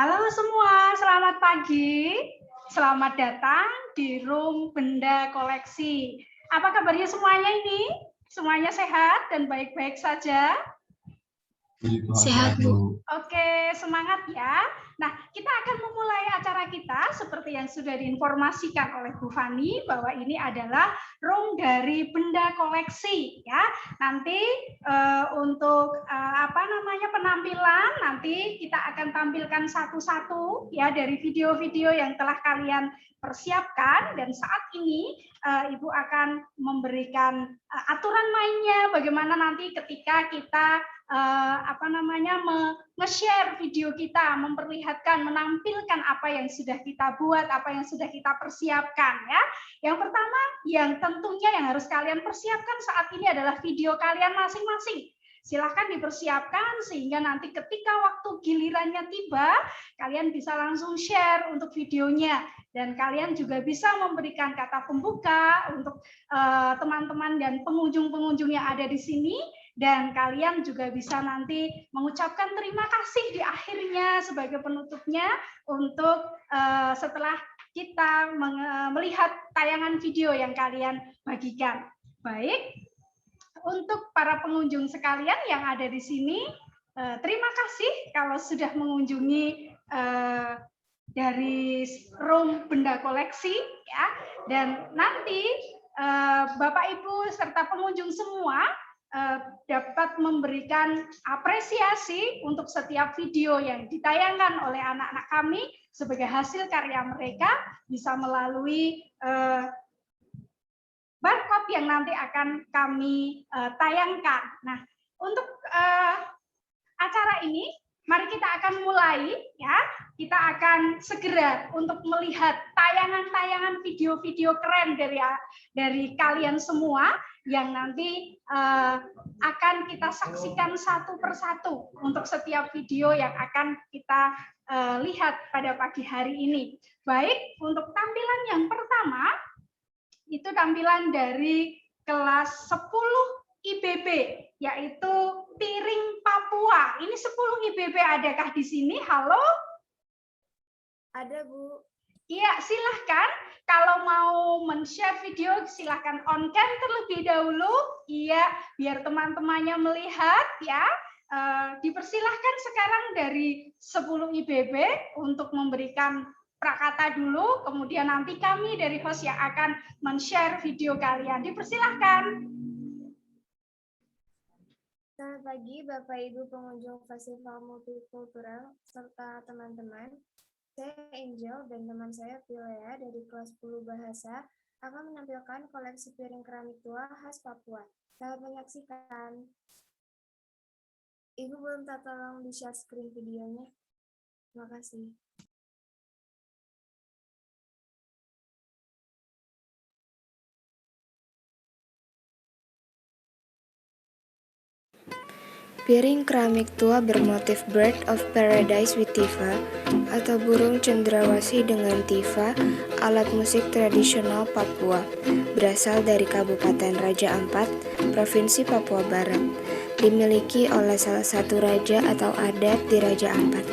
Halo semua, selamat pagi. Selamat datang di Room Benda Koleksi. Apa kabarnya semuanya ini? Semuanya sehat dan baik-baik saja? Sehat, Bu. Oke, semangat ya. Nah, kita akan memulai acara kita seperti yang sudah diinformasikan oleh Bu Fani bahwa ini adalah room dari benda koleksi ya. Nanti untuk penampilan nanti kita akan tampilkan satu-satu ya dari video-video yang telah kalian persiapkan, dan saat ini Ibu akan memberikan aturan mainnya bagaimana nanti ketika kita nge-share video kita, memperlihatkan, menampilkan apa yang sudah kita buat, apa yang sudah kita persiapkan ya. Yang pertama, yang tentunya yang harus kalian persiapkan saat ini adalah video kalian masing-masing. Silahkan dipersiapkan sehingga nanti ketika waktu gilirannya tiba, kalian bisa langsung share untuk videonya. Dan kalian juga bisa memberikan kata pembuka untuk teman-teman dan pengunjung-pengunjung yang ada di sini. Dan kalian juga bisa nanti mengucapkan terima kasih di akhirnya sebagai penutupnya untuk setelah kita melihat tayangan video yang kalian bagikan. Baik, untuk para pengunjung sekalian yang ada di sini, terima kasih kalau sudah mengunjungi dari room benda koleksi ya. Dan nanti Bapak Ibu serta pengunjung semua dapat memberikan apresiasi untuk setiap video yang ditayangkan oleh anak-anak kami sebagai hasil karya mereka, bisa melalui barcode yang nanti akan kami tayangkan. Nah, untuk acara ini, mari kita akan mulai ya. Kita akan segera untuk melihat tayangan-tayangan video-video keren dari kalian semua yang nanti akan kita saksikan satu persatu untuk setiap video yang akan kita lihat pada pagi hari ini. Baik, untuk tampilan yang pertama, itu tampilan dari kelas 10 IBB, yaitu piring Papua. Ini 10 IBB adakah di sini? Halo? Ada, Bu. Iya, silahkan. Kalau mau men-share video, silahkan on cam terlebih dahulu. Iya, biar teman-temannya melihat ya. Dipersilahkan sekarang dari 10 IBB untuk memberikan prakata dulu, kemudian nanti kami dari host yang akan men-share video kalian. Dipersilahkan. Selamat pagi, Bapak Ibu pengunjung Festival Multikultural serta teman-teman. Saya Angel dan teman saya Pilea dari kelas 10 Bahasa akan menampilkan koleksi piring keramik tua khas Papua. Selamat menyaksikan. Ibu boleh minta tolong di-share screen videonya? Terima kasih. Piring keramik tua bermotif Bird of Paradise with Tifa atau burung cendrawasih dengan tifa, alat musik tradisional Papua, berasal dari Kabupaten Raja Ampat, Provinsi Papua Barat, dimiliki oleh salah satu raja atau adat di Raja Ampat.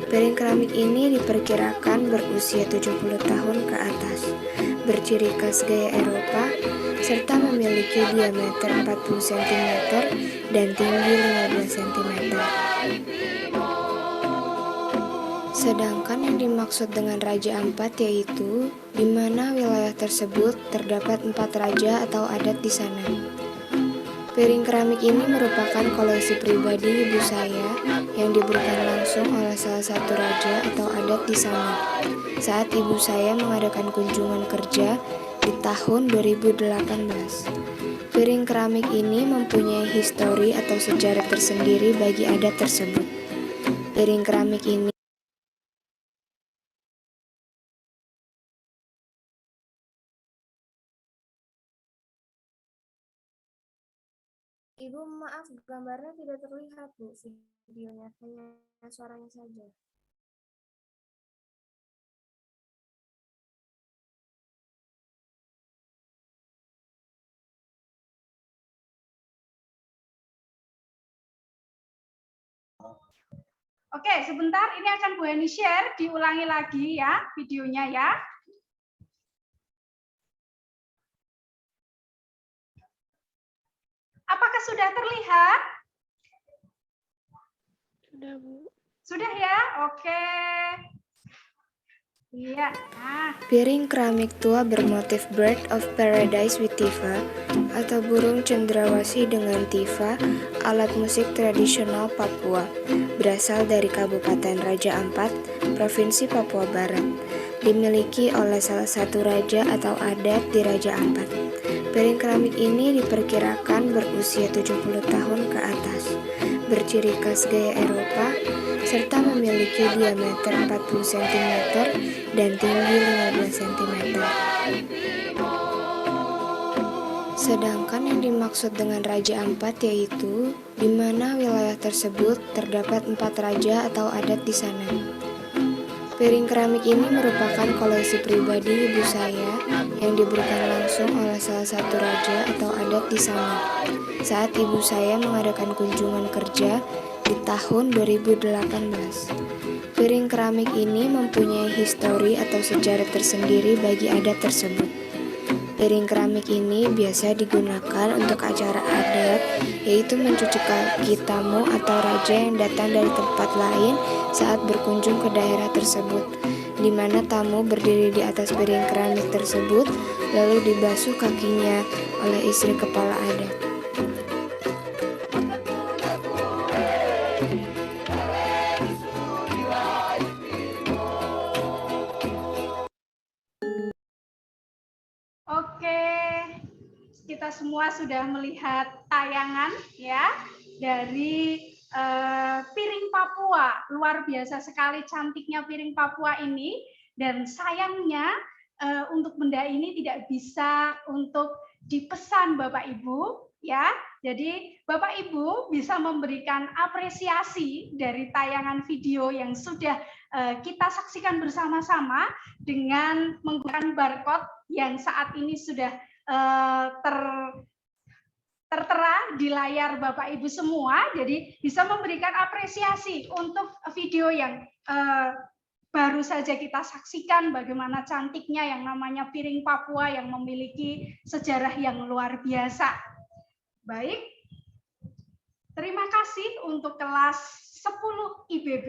Piring keramik ini diperkirakan berusia 70 tahun ke atas, berciri khas gaya Eropa, serta memiliki diameter 40 cm dan tinggi 15 cm. Sedangkan yang dimaksud dengan Raja Ampat yaitu di mana wilayah tersebut terdapat 4 raja atau adat di sana. Piring keramik ini merupakan koleksi pribadi ibu saya yang diberikan langsung oleh salah satu raja atau adat di sana saat ibu saya mengadakan kunjungan kerja di tahun 2018. Piring keramik ini mempunyai histori atau sejarah tersendiri bagi adat tersebut. Piring keramik ini Ibu, maaf, gambarnya tidak terlihat, Bu, videonya, hanya suaranya saja. Oke, sebentar, ini akan Bu Eni share, diulangi lagi ya videonya ya. Apakah sudah terlihat? Sudah, Bu. Sudah ya? Oke. Iya. Nah, Piring keramik tua bermotif Bird of Paradise with Tifa atau burung cendrawasih dengan tifa, alat musik tradisional Papua, berasal dari Kabupaten Raja Ampat, Provinsi Papua Barat, dimiliki oleh salah satu raja atau adat di Raja Ampat. Piring keramik ini diperkirakan berusia 70 tahun ke atas, berciri khas gaya Eropa, serta memiliki diameter 40 cm dan tinggi 15 cm. Sedangkan yang dimaksud dengan Raja Ampat yaitu di mana wilayah tersebut terdapat 4 raja atau adat di sana. Piring keramik ini merupakan koleksi pribadi ibu saya yang diberikan langsung oleh salah satu raja atau adat di sana saat ibu saya mengadakan kunjungan kerja di tahun 2018. Piring keramik ini mempunyai histori atau sejarah tersendiri bagi adat tersebut. Piring keramik ini biasa digunakan untuk acara adat, yaitu mencuci kaki tamu atau raja yang datang dari tempat lain saat berkunjung ke daerah tersebut, di mana tamu berdiri di atas piring keramik tersebut, lalu dibasuh kakinya oleh istri kepala adat. oke. Kita semua sudah melihat tayangan ya dari piring Papua. Luar biasa sekali cantiknya piring Papua ini, dan sayangnya untuk benda ini tidak bisa untuk dipesan Bapak Ibu ya. Jadi Bapak Ibu bisa memberikan apresiasi dari tayangan video yang sudah kita saksikan bersama-sama dengan menggunakan barcode yang saat ini sudah tertera di layar Bapak Ibu semua. Jadi bisa memberikan apresiasi untuk video yang baru saja kita saksikan, bagaimana cantiknya yang namanya piring Papua yang memiliki sejarah yang luar biasa. Baik, terima kasih untuk kelas 10 IBB.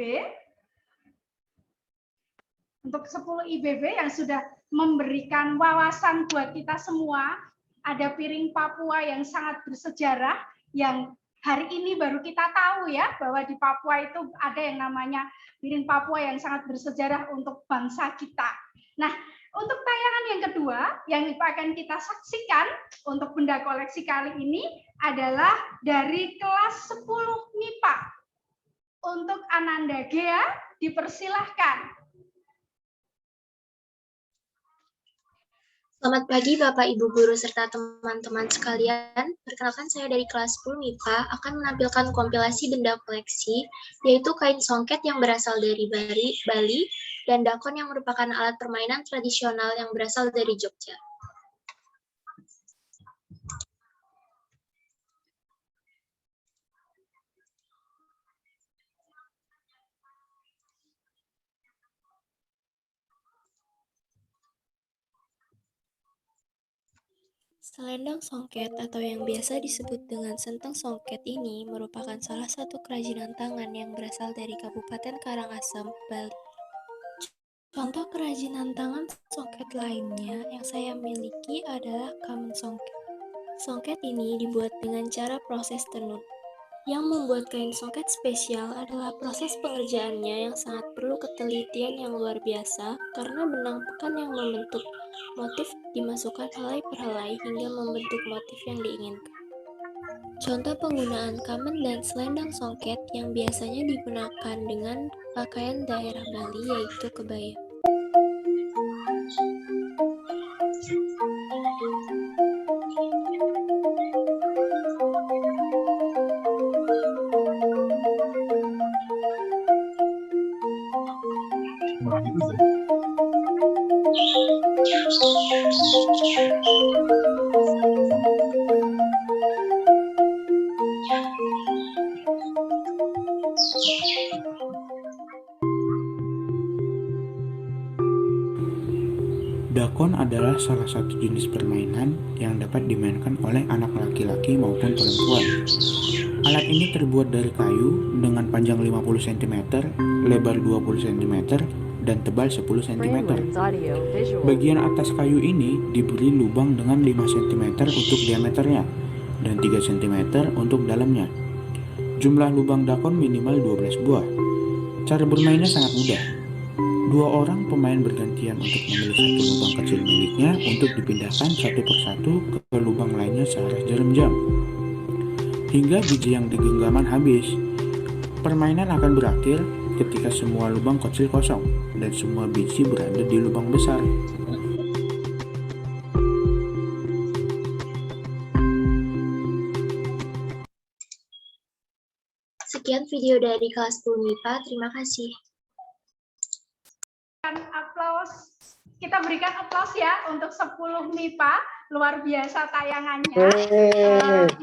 Untuk 10 IBB yang sudah memberikan wawasan buat kita semua. Ada piring Papua yang sangat bersejarah, yang hari ini baru kita tahu ya, bahwa di Papua itu ada yang namanya piring Papua yang sangat bersejarah untuk bangsa kita. Nah, untuk tayangan yang kedua yang akan kita saksikan untuk benda koleksi kali ini adalah dari kelas 10 MIPA. Untuk Ananda Gea, dipersilahkan. Selamat pagi Bapak Ibu Guru serta teman-teman sekalian. Perkenalkan saya dari kelas 10 MIPA akan menampilkan kompilasi benda koleksi, yaitu kain songket yang berasal dari Bali dan dakon yang merupakan alat permainan tradisional yang berasal dari Jogja. Selendang songket atau yang biasa disebut dengan sentang songket ini merupakan salah satu kerajinan tangan yang berasal dari Kabupaten Karangasem, Bali. Contoh kerajinan tangan songket lainnya yang saya miliki adalah kamen songket. Songket ini dibuat dengan cara proses tenun. Yang membuat kain songket spesial adalah proses pengerjaannya yang sangat perlu ketelitian yang luar biasa karena benang pekan yang membentuk motif dimasukkan helai per helai hingga membentuk motif yang diinginkan. Contoh penggunaan kamen dan selendang songket yang biasanya digunakan dengan pakaian daerah Bali yaitu kebaya. Dakon adalah salah satu jenis permainan yang dapat dimainkan oleh anak laki-laki maupun perempuan. Alat ini terbuat dari kayu dengan panjang 50 cm, lebar 20 cm, dan tebal 10 cm. Bagian atas kayu ini diberi lubang dengan 5 cm untuk diameternya dan 3 cm untuk dalamnya. Jumlah lubang dakon minimal 12 buah. Cara bermainnya sangat mudah. 2 orang pemain bergantian untuk memilih satu lubang kecil miliknya untuk dipindahkan satu persatu ke lubang lainnya searah jarum jam, hingga biji yang digenggaman habis. Permainan akan berakhir ketika semua lubang kecil kosong dan semua biji berada di lubang besar. Sekian video dari kelas 10 MIPA, terima kasih. Aplaus. Kita berikan aplaus ya untuk 10 MIPA, luar biasa tayangannya.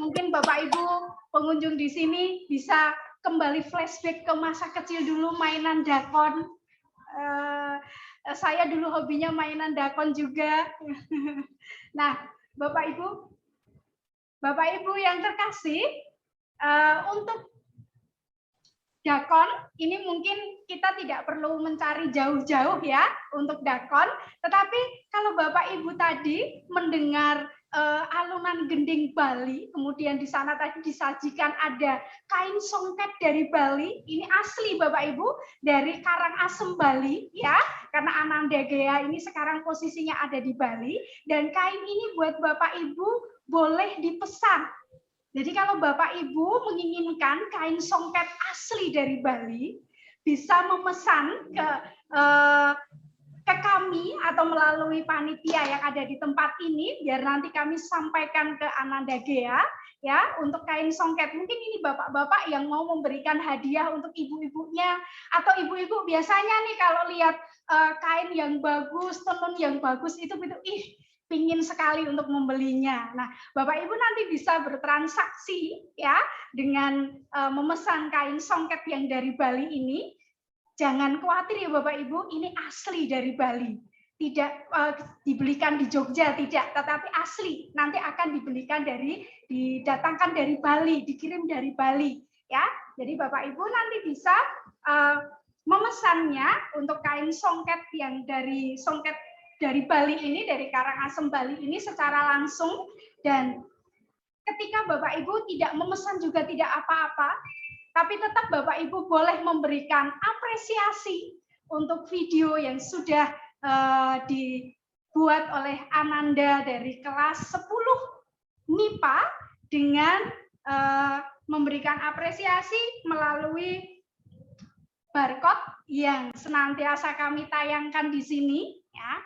Mungkin Bapak Ibu pengunjung di sini bisa kembali flashback ke masa kecil dulu mainan dakon. Saya dulu hobinya mainan dakon juga. Nah, Bapak Ibu yang terkasih, untuk dakon ini mungkin kita tidak perlu mencari jauh-jauh ya untuk dakon, tetapi kalau Bapak Ibu tadi mendengar alunan gending Bali, kemudian di sana tadi disajikan ada kain songket dari Bali, ini asli Bapak Ibu dari Karangasem Bali ya, karena Ananda Gea ini sekarang posisinya ada di Bali, dan kain ini buat Bapak Ibu boleh dipesan. Jadi kalau Bapak Ibu menginginkan kain songket asli dari Bali, bisa memesan ke kami atau melalui panitia yang ada di tempat ini, biar nanti kami sampaikan ke Ananda Gea ya untuk kain songket. Mungkin ini bapak-bapak yang mau memberikan hadiah untuk ibu-ibunya, atau ibu-ibu biasanya nih kalau lihat kain yang bagus, tenun yang bagus itu pingin sekali untuk membelinya. Nah, Bapak Ibu nanti bisa bertransaksi ya dengan memesan kain songket yang dari Bali ini. Jangan khawatir ya Bapak Ibu, ini asli dari Bali. Tidak dibelikan di Jogja, tidak, tetapi asli. Nanti akan didatangkan dari Bali, dikirim dari Bali ya. Jadi Bapak Ibu nanti bisa memesannya untuk kain songket yang dari Bali ini, dari Karangasem Bali ini secara langsung, dan ketika Bapak Ibu tidak memesan juga tidak apa-apa, tapi tetap Bapak Ibu boleh memberikan apresiasi untuk video yang sudah dibuat oleh Ananda dari kelas 10 MIPA dengan memberikan apresiasi melalui barcode yang senantiasa kami tayangkan di sini ya,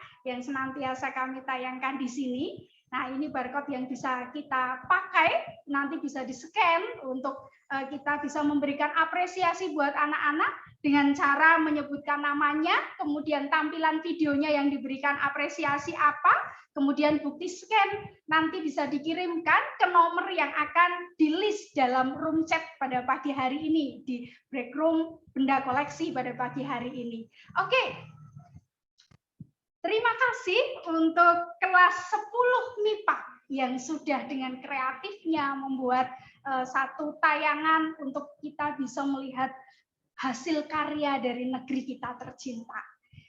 Nah, ini barcode yang bisa kita pakai, nanti bisa di-scan untuk kita bisa memberikan apresiasi buat anak-anak dengan cara menyebutkan namanya, kemudian tampilan videonya yang diberikan apresiasi apa, kemudian bukti scan nanti bisa dikirimkan ke nomor yang akan di-list dalam room chat pada pagi hari ini, di break room benda koleksi pada pagi hari ini. Oke. Terima kasih untuk kelas 10 MIPA yang sudah dengan kreatifnya membuat satu tayangan untuk kita bisa melihat hasil karya dari negeri kita tercinta.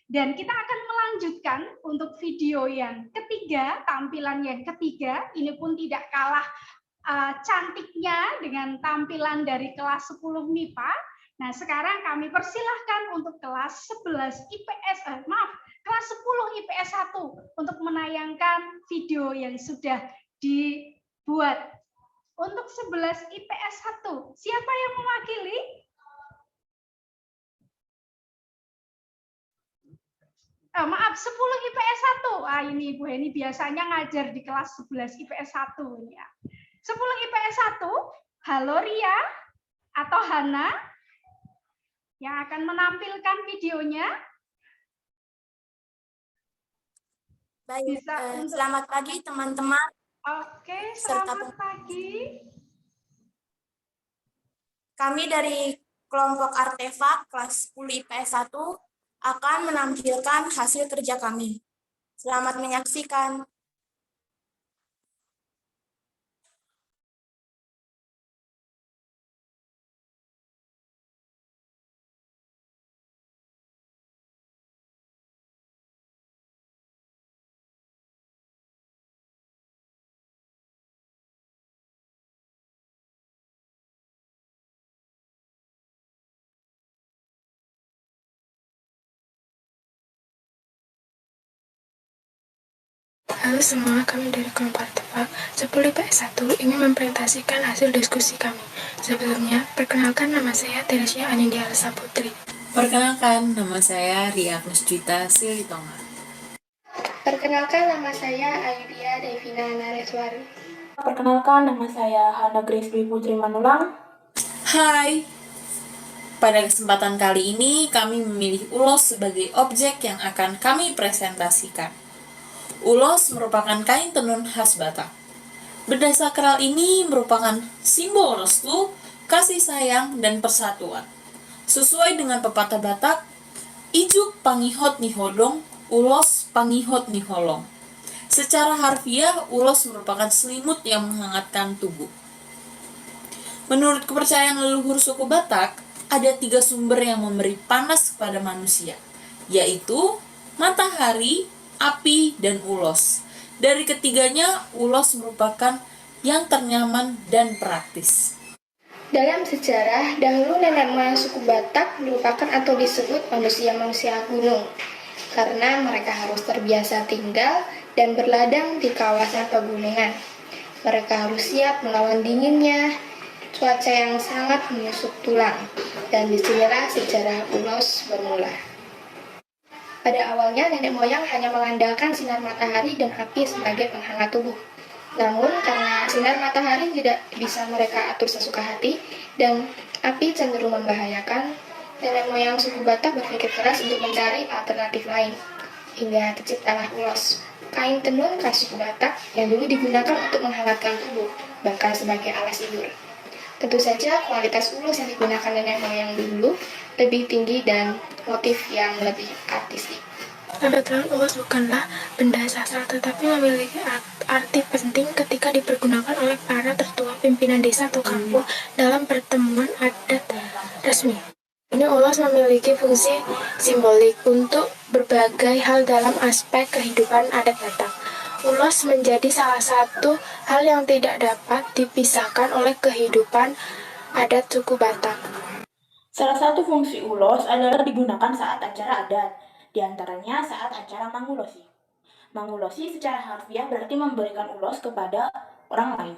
Dan kita akan melanjutkan untuk video yang ketiga, tampilan yang ketiga, ini pun tidak kalah cantiknya dengan tampilan dari kelas 10 MIPA. Nah, sekarang kami persilahkan untuk kelas 11 IPS, kelas 10 IPS 1 untuk menayangkan video yang sudah dibuat. Untuk 11 IPS 1, siapa yang mewakili? Maaf, 10 IPS 1. Ini Ibu Heni biasanya ngajar di kelas 11 IPS 1 ya. 10 IPS 1, halo Ria atau Hana yang akan menampilkan videonya. Baik, selamat pagi teman-teman. Oke, selamat pagi. Kami dari kelompok Artefak kelas 10 IPS 1 akan menampilkan hasil kerja kami. Selamat menyaksikan. Halo semua, kami dari kelompok tebak 10 IPS 1 ingin mempresentasikan hasil diskusi kami. Sebelumnya, perkenalkan nama saya Teresia Anindya Alsa Putri. Perkenalkan, nama saya Ria Agustina Silitonga. Perkenalkan, nama saya Ayudia Devina Nareswari. Perkenalkan, nama saya Hana Grace Dwi Putri Manulang. Hai, pada kesempatan kali ini kami memilih ulos sebagai objek yang akan kami presentasikan. Ulos merupakan kain tenun khas Batak. Benda sakral ini merupakan simbol restu, kasih sayang, dan persatuan. Sesuai dengan pepatah Batak, ijuk pangihot nihodong, ulos pangihot niholong. Secara harfiah, ulos merupakan selimut yang menghangatkan tubuh. Menurut kepercayaan leluhur suku Batak, ada 3 sumber yang memberi panas kepada manusia, yaitu matahari, api, dan ulos. Dari ketiganya, ulos merupakan yang ternyaman dan praktis. Dalam sejarah, dahulu nenek moyang suku Batak merupakan atau disebut manusia-manusia gunung, karena mereka harus terbiasa tinggal dan berladang di kawasan pegunungan. Mereka harus siap melawan dinginnya, cuaca yang sangat menusuk tulang, dan disinilah sejarah ulos bermula. Pada awalnya, nenek moyang hanya mengandalkan sinar matahari dan api sebagai penghangat tubuh. Namun, karena sinar matahari tidak bisa mereka atur sesuka hati, dan api cenderung membahayakan, nenek moyang suku Batak berpikir keras untuk mencari alternatif lain, hingga terciptalah ulos, kain tenun khas suku Batak yang dulu digunakan untuk menghangatkan tubuh, bahkan sebagai alas tidur. Tentu saja kualitas ulos yang digunakan nenek moyang dulu lebih tinggi dan motif yang lebih artistik. Kebetulan ulos bukanlah benda sastra, tetapi memiliki arti penting ketika dipergunakan oleh para tertua pimpinan desa atau kampung dalam pertemuan adat resmi. Ini ulos memiliki fungsi simbolik untuk berbagai hal dalam aspek kehidupan adat Batak. Ulos menjadi salah satu hal yang tidak dapat dipisahkan oleh kehidupan adat suku Batak. Salah satu fungsi ulos adalah digunakan saat acara adat, di antaranya saat acara mangulosi. Mangulosi secara harfiah berarti memberikan ulos kepada orang lain.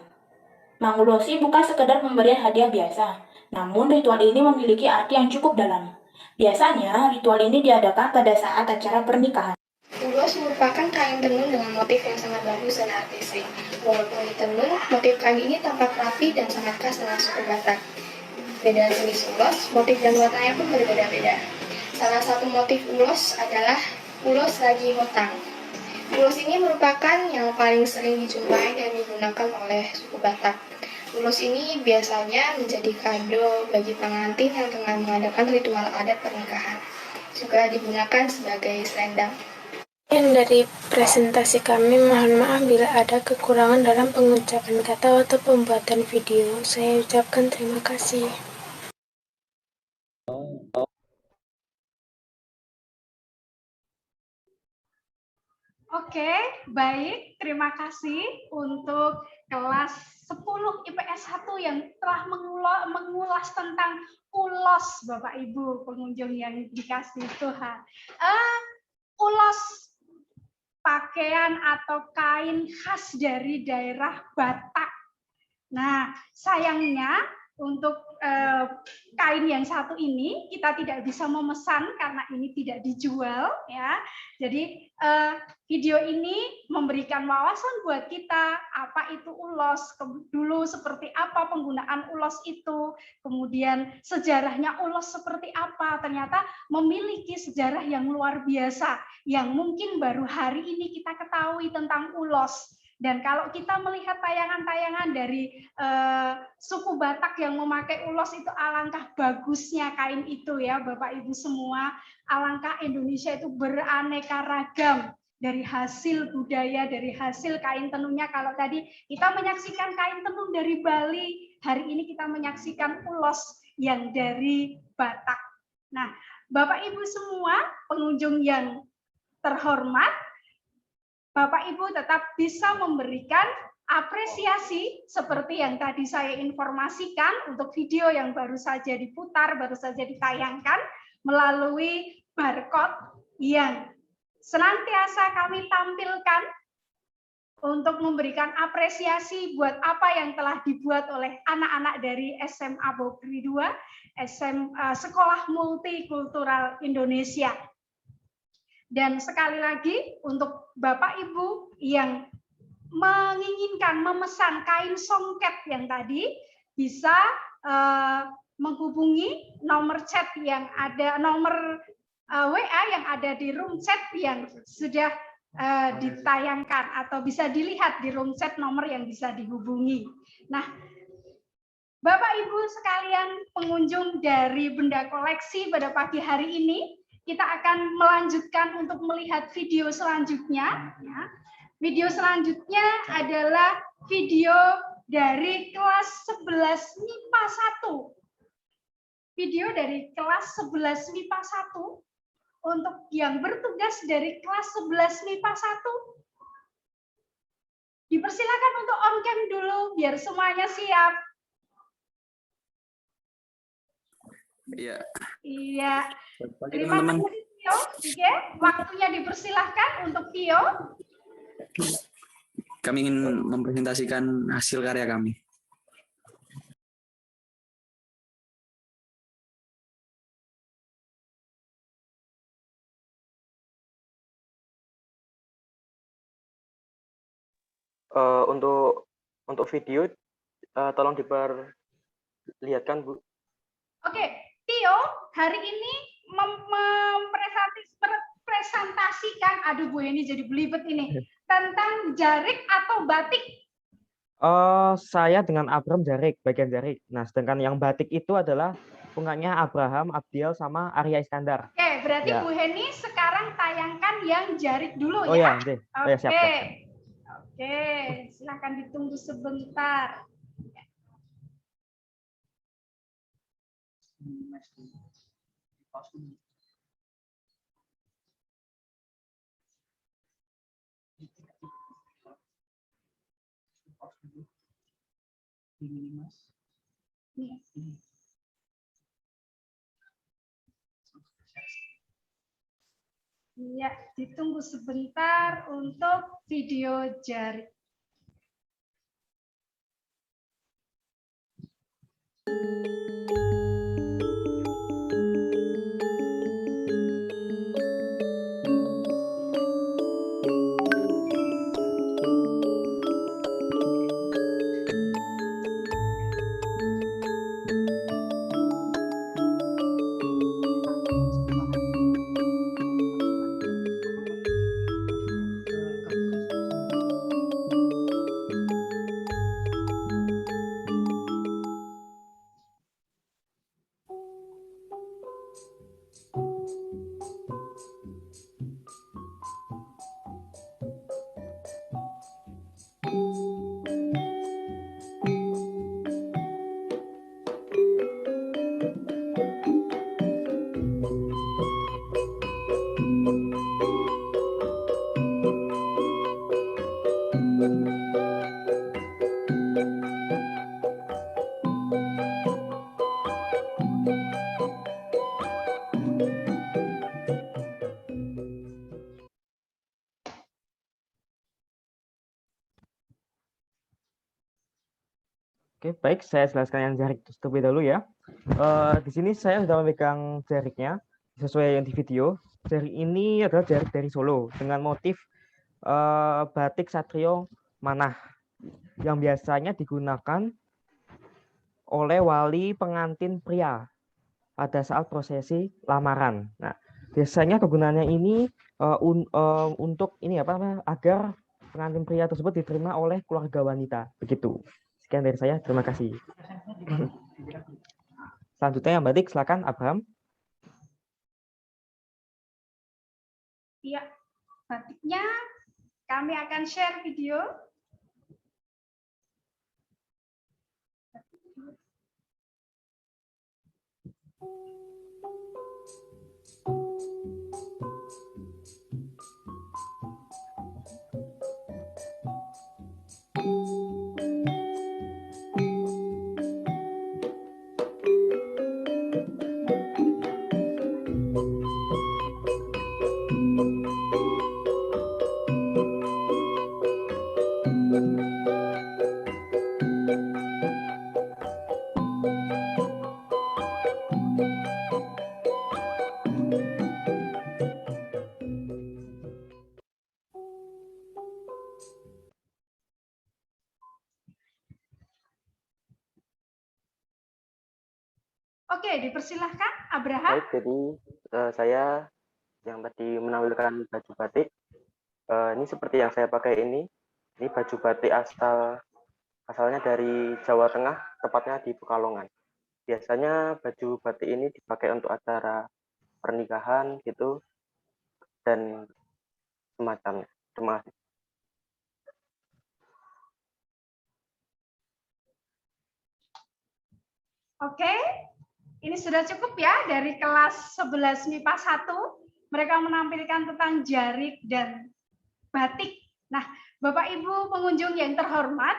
Mangulosi bukan sekedar pemberian hadiah biasa, namun ritual ini memiliki arti yang cukup dalam. Biasanya, ritual ini diadakan pada saat acara pernikahan. Ulos merupakan kain tenun dengan motif yang sangat bagus dan artistik. Walaupun ditenun, motif kain ini tampak rapi dan sangat khas dengan suku Batak. Beda jenis ulos, motif dan warnanya pun berbeda-beda. Salah satu motif ulos adalah ulos lagi hotang. Ulos ini merupakan yang paling sering dijumpai dan digunakan oleh suku Batak. Ulos ini biasanya menjadi kado bagi pengantin yang tengah mengadakan ritual adat pernikahan. Juga digunakan sebagai selendang. Dari presentasi kami, mohon maaf bila ada kekurangan dalam pengucapan kata atau pembuatan video. Saya ucapkan terima kasih. Oke, baik. Terima kasih untuk kelas 10 IPS 1 yang telah mengulas tentang ulos, Bapak Ibu pengunjung yang dikasih Tuhan. Ulos pakaian atau kain khas dari daerah Batak. Nah, sayangnya untuk kain yang satu ini kita tidak bisa memesan karena ini tidak dijual, ya. Jadi video ini memberikan wawasan buat kita apa itu ulos, dulu seperti apa penggunaan ulos itu, kemudian sejarahnya ulos seperti apa. Ternyata memiliki sejarah yang luar biasa yang mungkin baru hari ini kita ketahui tentang ulos. Dan kalau kita melihat tayangan-tayangan dari suku Batak yang memakai ulos itu, alangkah bagusnya kain itu ya Bapak Ibu semua, alangkah Indonesia itu beraneka ragam. dari hasil budaya, dari hasil kain tenunnya. Kalau tadi kita menyaksikan kain tenun dari Bali, hari ini kita menyaksikan ulos yang dari Batak. Nah, Bapak Ibu semua, pengunjung yang terhormat, Bapak Ibu tetap bisa memberikan apresiasi seperti yang tadi saya informasikan untuk video yang baru saja diputar, baru saja ditayangkan melalui barcode yang senantiasa kami tampilkan untuk memberikan apresiasi buat apa yang telah dibuat oleh anak-anak dari SMA Bogri 2, Sekolah Multikultural Indonesia. Dan sekali lagi untuk Bapak Ibu yang menginginkan memesan kain songket yang tadi bisa menghubungi nomor chat yang ada, nomor WA yang ada di room chat yang sudah ditayangkan atau bisa dilihat di room chat nomor yang bisa dihubungi. Nah, Bapak Ibu sekalian pengunjung dari Benda Koleksi pada pagi hari ini, kita akan melanjutkan untuk melihat video selanjutnya. Video selanjutnya adalah video dari kelas 11 MIPA 1. Video dari kelas 11 MIPA 1 untuk yang bertugas dari kelas 11 MIPA 1. Dipersilakan untuk on cam dulu biar semuanya siap. Iya. Iya. Pagi, Terima teman-teman. kasih Tio. Oke, waktunya dipersilahkan untuk Tio. Kami ingin mempresentasikan hasil karya kami. Untuk video tolong diperlihatkan, Bu. Oke, Tio hari ini mempresentasikan, aduh Bu ini jadi belibet ini, tentang jarik atau batik. Saya dengan Abram jarik, bagian jarik. Nah, sedangkan yang batik itu adalah punyanya Abraham, Abdiel, sama Arya Iskandar. Oke, berarti Ya. Bu Heni sekarang tayangkan yang jarik dulu Oh ya. ya, nanti. Oke. Oh ya, siap. Oke, silakan ditunggu sebentar. Iya, ditunggu sebentar untuk video jarik. Oke, baik. Saya jelaskan yang jarik terlebih dahulu ya. Di sini saya sudah memegang jariknya sesuai yang di video. Jarik ini adalah jarik dari Solo dengan motif batik Satrio Manah yang biasanya digunakan oleh wali pengantin pria pada saat prosesi lamaran. Nah, biasanya kegunaannya ini untuk ini apa namanya, agar pengantin pria tersebut diterima oleh keluarga wanita. Begitu. Sekian dari saya, terima kasih. Selanjutnya yang batik, silakan Abraham. Iya, batiknya. Kami akan share video. Oke, dipersilahkan Abraham. Baik, jadi saya yang tadi menampilkan baju batik, ini seperti yang saya pakai ini baju batik asalnya dari Jawa Tengah, tepatnya di Pekalongan. Biasanya baju batik ini dipakai untuk acara pernikahan gitu dan semacamnya. Terima kasih. Oke, ini sudah cukup ya dari kelas 11 MIPA 1. Mereka menampilkan tentang jarik dan batik. Nah, Bapak Ibu pengunjung yang terhormat,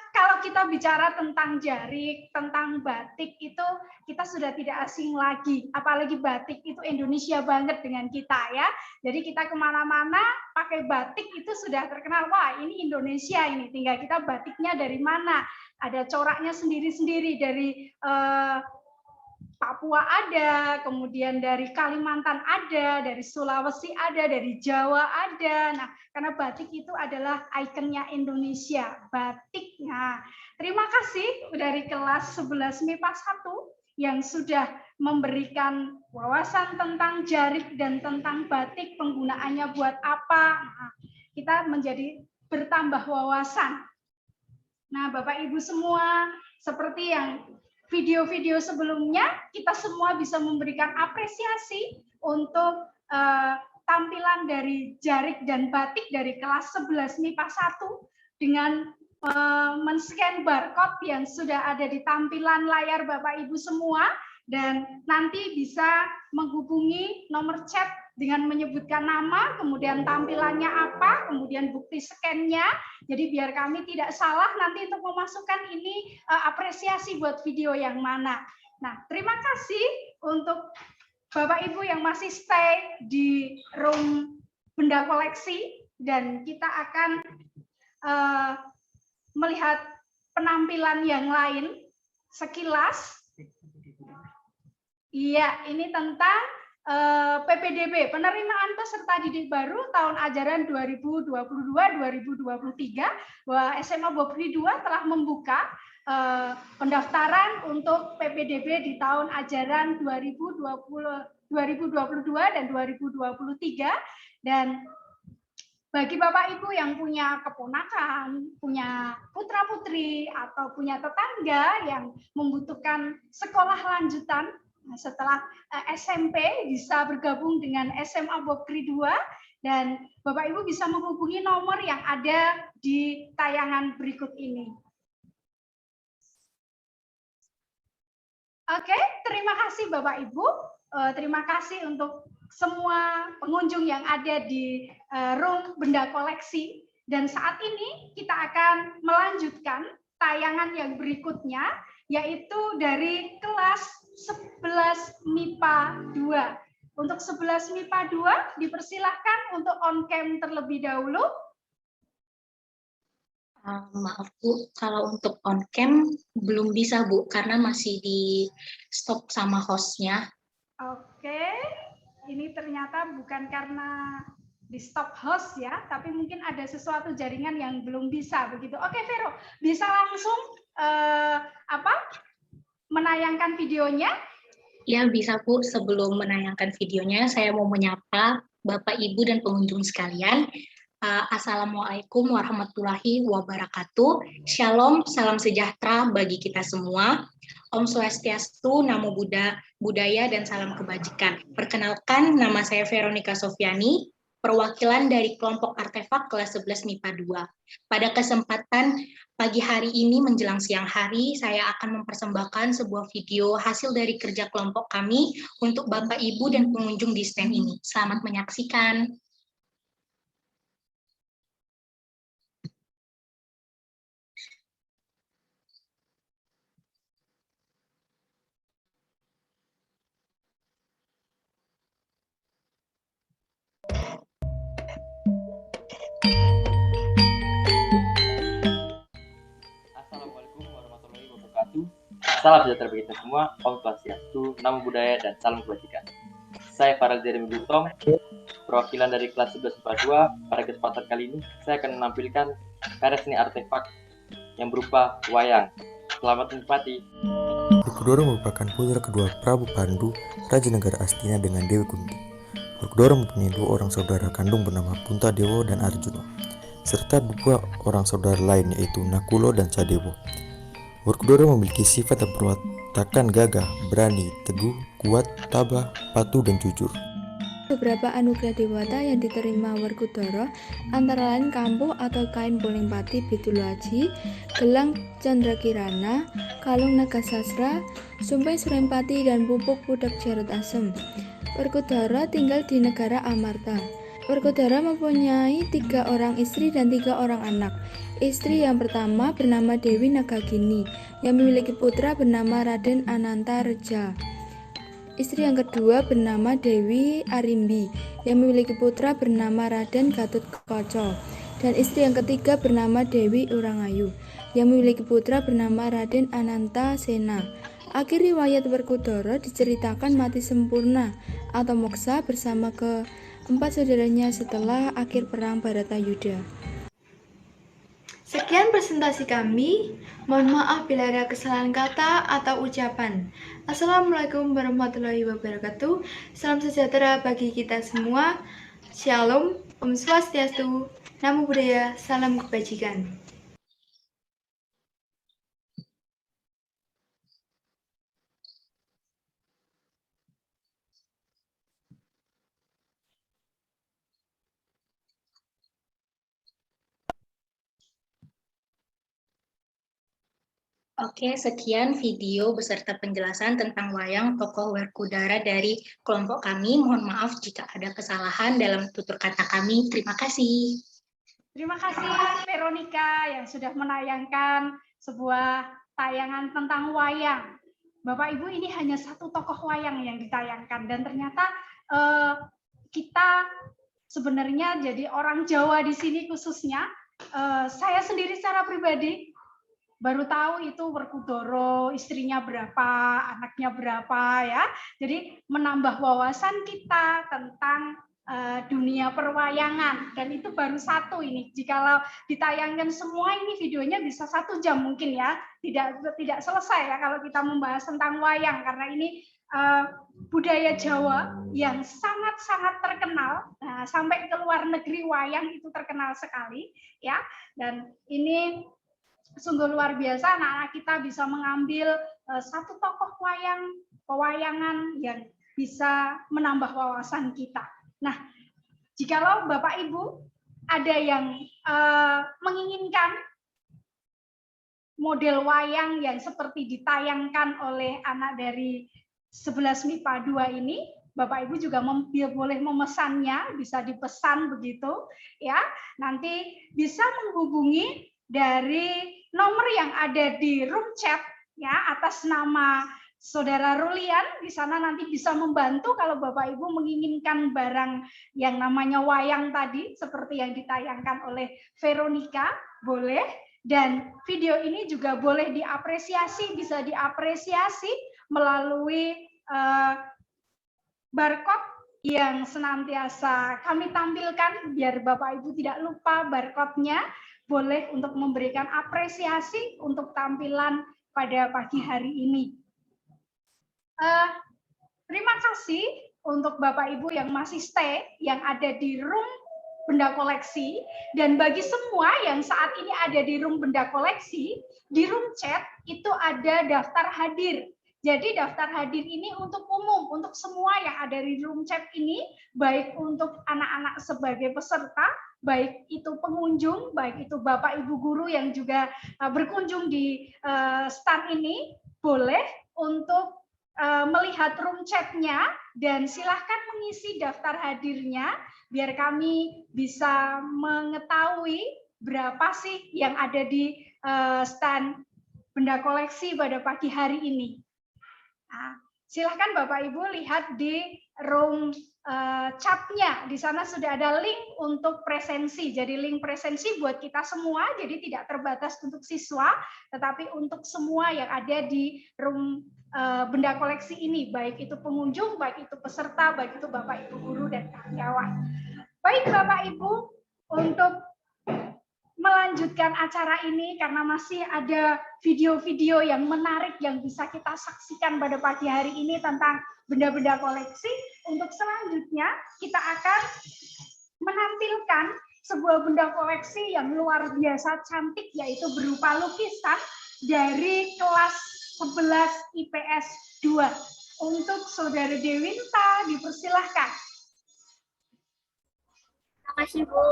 kalau kita bicara tentang jarik, tentang batik itu kita sudah tidak asing lagi. Apalagi batik itu Indonesia banget dengan kita ya. Jadi kita kemana-mana pakai batik itu sudah terkenal. Wah, ini Indonesia ini. Tinggal kita batiknya dari mana. Ada coraknya sendiri-sendiri dari Papua ada, kemudian dari Kalimantan ada, dari Sulawesi ada, dari Jawa ada. Nah, karena batik itu adalah ikonnya Indonesia, batik. Nah, terima kasih dari kelas 11 MIPA 1 yang sudah memberikan wawasan tentang jarik dan tentang batik, penggunaannya buat apa. Nah, kita menjadi bertambah wawasan. Nah, Bapak Ibu semua, seperti yang video-video sebelumnya, kita semua bisa memberikan apresiasi untuk tampilan dari jarik dan batik dari kelas 11 MIPA 1 dengan men-scan barcode yang sudah ada di tampilan layar Bapak Ibu semua, dan nanti bisa menghubungi nomor chat dengan menyebutkan nama, kemudian tampilannya apa, kemudian bukti scan-nya. Jadi biar kami tidak salah nanti untuk memasukkan ini apresiasi buat video yang mana. Nah, terima kasih untuk Bapak Ibu yang masih stay di room benda koleksi, dan kita akan melihat penampilan yang lain sekilas. Iya, ini tentang PPDB, penerimaan peserta didik baru tahun ajaran 2022-2023, bahwa SMA Bobri 2 telah membuka pendaftaran untuk PPDB di tahun ajaran 2022 dan 2023. Dan bagi Bapak Ibu yang punya keponakan, punya putra-putri, atau punya tetangga yang membutuhkan sekolah lanjutan setelah SMP, bisa bergabung dengan SMA Bobri 2, dan Bapak Ibu bisa menghubungi nomor yang ada di tayangan berikut ini. Oke, terima kasih Bapak Ibu. Terima kasih untuk semua pengunjung yang ada di room benda koleksi. Dan saat ini kita akan melanjutkan tayangan yang berikutnya, yaitu dari kelas 11 MIPA 2. Untuk 11 MIPA 2, dipersilahkan untuk on-cam terlebih dahulu. Maaf Bu, kalau untuk on-cam belum bisa Bu, karena masih di stop sama hostnya. Oke, ini ternyata bukan karena di stop host ya, tapi mungkin ada sesuatu jaringan yang belum bisa begitu. Oke Vero, bisa langsung menayangkan videonya? Ya bisa Bu, sebelum menayangkan videonya saya mau menyapa Bapak Ibu dan pengunjung sekalian. Assalamualaikum warahmatullahi wabarakatuh. Shalom, salam sejahtera bagi kita semua. Om Swastiastu, Namo Buddhaya, dan salam kebajikan. Perkenalkan, nama saya Veronica Sofiani. perwakilan dari kelompok artefak kelas 11 MIPA 2. Pada kesempatan pagi hari ini menjelang siang hari, saya akan mempersembahkan sebuah video hasil dari kerja kelompok kami untuk Bapak, Ibu, dan pengunjung di stand ini. Selamat menyaksikan. Assalamualaikum warahmatullahi wabarakatuh. Salam sejahtera bagi kita semua, Om Swastiastu, Namo Buddhaya, dan salam kebajikan. Saya Farel Jeremy Gutom, perwakilan dari kelas 11 MIPA 2. Pada kesempatan kali ini, saya akan menampilkan karya seni artefak yang berupa wayang. Selamat menikmati. Werkudara merupakan putra kedua Prabu Pandu, Raja Negara Astina dengan Dewi Kunti. Werkudara mempunyai 2 orang saudara kandung bernama Puntadewa dan Arjuna, serta 2 orang saudara lain yaitu Nakulo dan Sadewo. Werkudara memiliki sifat dan perwatakan gagah, berani, teguh, kuat, tabah, patuh, dan jujur. Beberapa anugerah dewata yang diterima Werkudara antara lain kampuh atau kain Boling Pati Pituluaji, gelang Candrakirana, kalung Nagasasra, sumpah Surempati, dan pupuk Pudak Jarut Asem. Werkudara tinggal di negara Amarta. Werkudara mempunyai 3 orang istri dan 3 orang anak. Istri yang pertama bernama Dewi Nagagini, yang memiliki putra bernama Raden Ananta Reja. Istri yang kedua bernama Dewi Arimbi, yang memiliki putra bernama Raden Gatut Kaca. Dan istri yang ketiga bernama Dewi Urangayu, yang memiliki putra bernama Raden Ananta Sena. Akhir riwayat Werkudara diceritakan mati sempurna atau moksa bersama keempat saudaranya setelah akhir perang Baratayuda. Sekian presentasi kami. Mohon maaf bila ada kesalahan kata atau ucapan. Assalamualaikum warahmatullahi wabarakatuh. Salam sejahtera bagi kita semua. Shalom, Om Swastiastu, Namo Buddhaya, salam kebajikan. Oke, sekian video beserta penjelasan tentang wayang tokoh Werkudara dari kelompok kami. Mohon maaf jika ada kesalahan dalam tutur kata kami. Terima kasih. Terima kasih Veronica yang sudah menayangkan sebuah tayangan tentang wayang. Bapak Ibu, ini hanya satu tokoh wayang yang ditayangkan dan ternyata kita sebenarnya jadi orang Jawa di sini khususnya. Saya sendiri secara pribadi baru tahu itu Werkudara, istrinya berapa, anaknya berapa ya. Jadi menambah wawasan kita tentang dunia perwayangan, dan itu baru satu ini. Jikalau ditayangkan semua ini videonya bisa 1 jam mungkin ya. Tidak selesai ya kalau kita membahas tentang wayang, karena ini budaya Jawa yang sangat-sangat terkenal. Nah, sampai ke luar negeri wayang itu terkenal sekali ya. Dan ini sungguh luar biasa, anak-anak kita bisa mengambil satu tokoh pewayangan yang bisa menambah wawasan kita. Nah, jikalau Bapak Ibu ada yang menginginkan model wayang yang seperti ditayangkan oleh anak dari 11 MIPA 2 ini, Bapak Ibu juga boleh memesannya, bisa dipesan begitu ya. Nanti bisa menghubungi dari nomor yang ada di room chat ya, atas nama Saudara Rulian. Di sana nanti bisa membantu kalau Bapak Ibu menginginkan barang yang namanya wayang tadi seperti yang ditayangkan oleh Veronica, boleh. Dan video ini juga boleh diapresiasi, bisa diapresiasi melalui barcode yang senantiasa kami tampilkan biar Bapak Ibu tidak lupa barcode-nya. Boleh untuk memberikan apresiasi untuk tampilan pada pagi hari ini. Terima kasih untuk Bapak Ibu yang masih stay, yang ada di room benda koleksi, dan bagi semua yang saat ini ada di room benda koleksi, di room chat itu ada daftar hadir. Jadi daftar hadir ini untuk umum, untuk untuk semua yang ada di room chat ini, baik untuk anak-anak sebagai peserta, baik itu pengunjung, baik itu Bapak Ibu guru yang juga berkunjung di stand ini, boleh untuk melihat room chat-nya dan silahkan mengisi daftar hadirnya biar kami bisa mengetahui berapa sih yang ada di stand benda koleksi pada pagi hari ini. Nah, silahkan Bapak Ibu lihat di room chat-nya. Di sana sudah ada link untuk presensi. Jadi link presensi buat kita semua, jadi tidak terbatas untuk siswa, tetapi untuk semua yang ada di room benda koleksi ini, baik itu pengunjung, baik itu peserta, baik itu Bapak Ibu guru dan karyawan. Baik Bapak Ibu, untuk melanjutkan acara ini karena masih ada video-video yang menarik yang bisa kita saksikan pada pagi hari ini tentang benda-benda koleksi. Untuk selanjutnya kita akan menampilkan sebuah benda koleksi yang luar biasa cantik, yaitu berupa lukisan dari kelas 11 IPS 2. Untuk Saudara Dewinta dipersilahkan. Terima kasih Bu.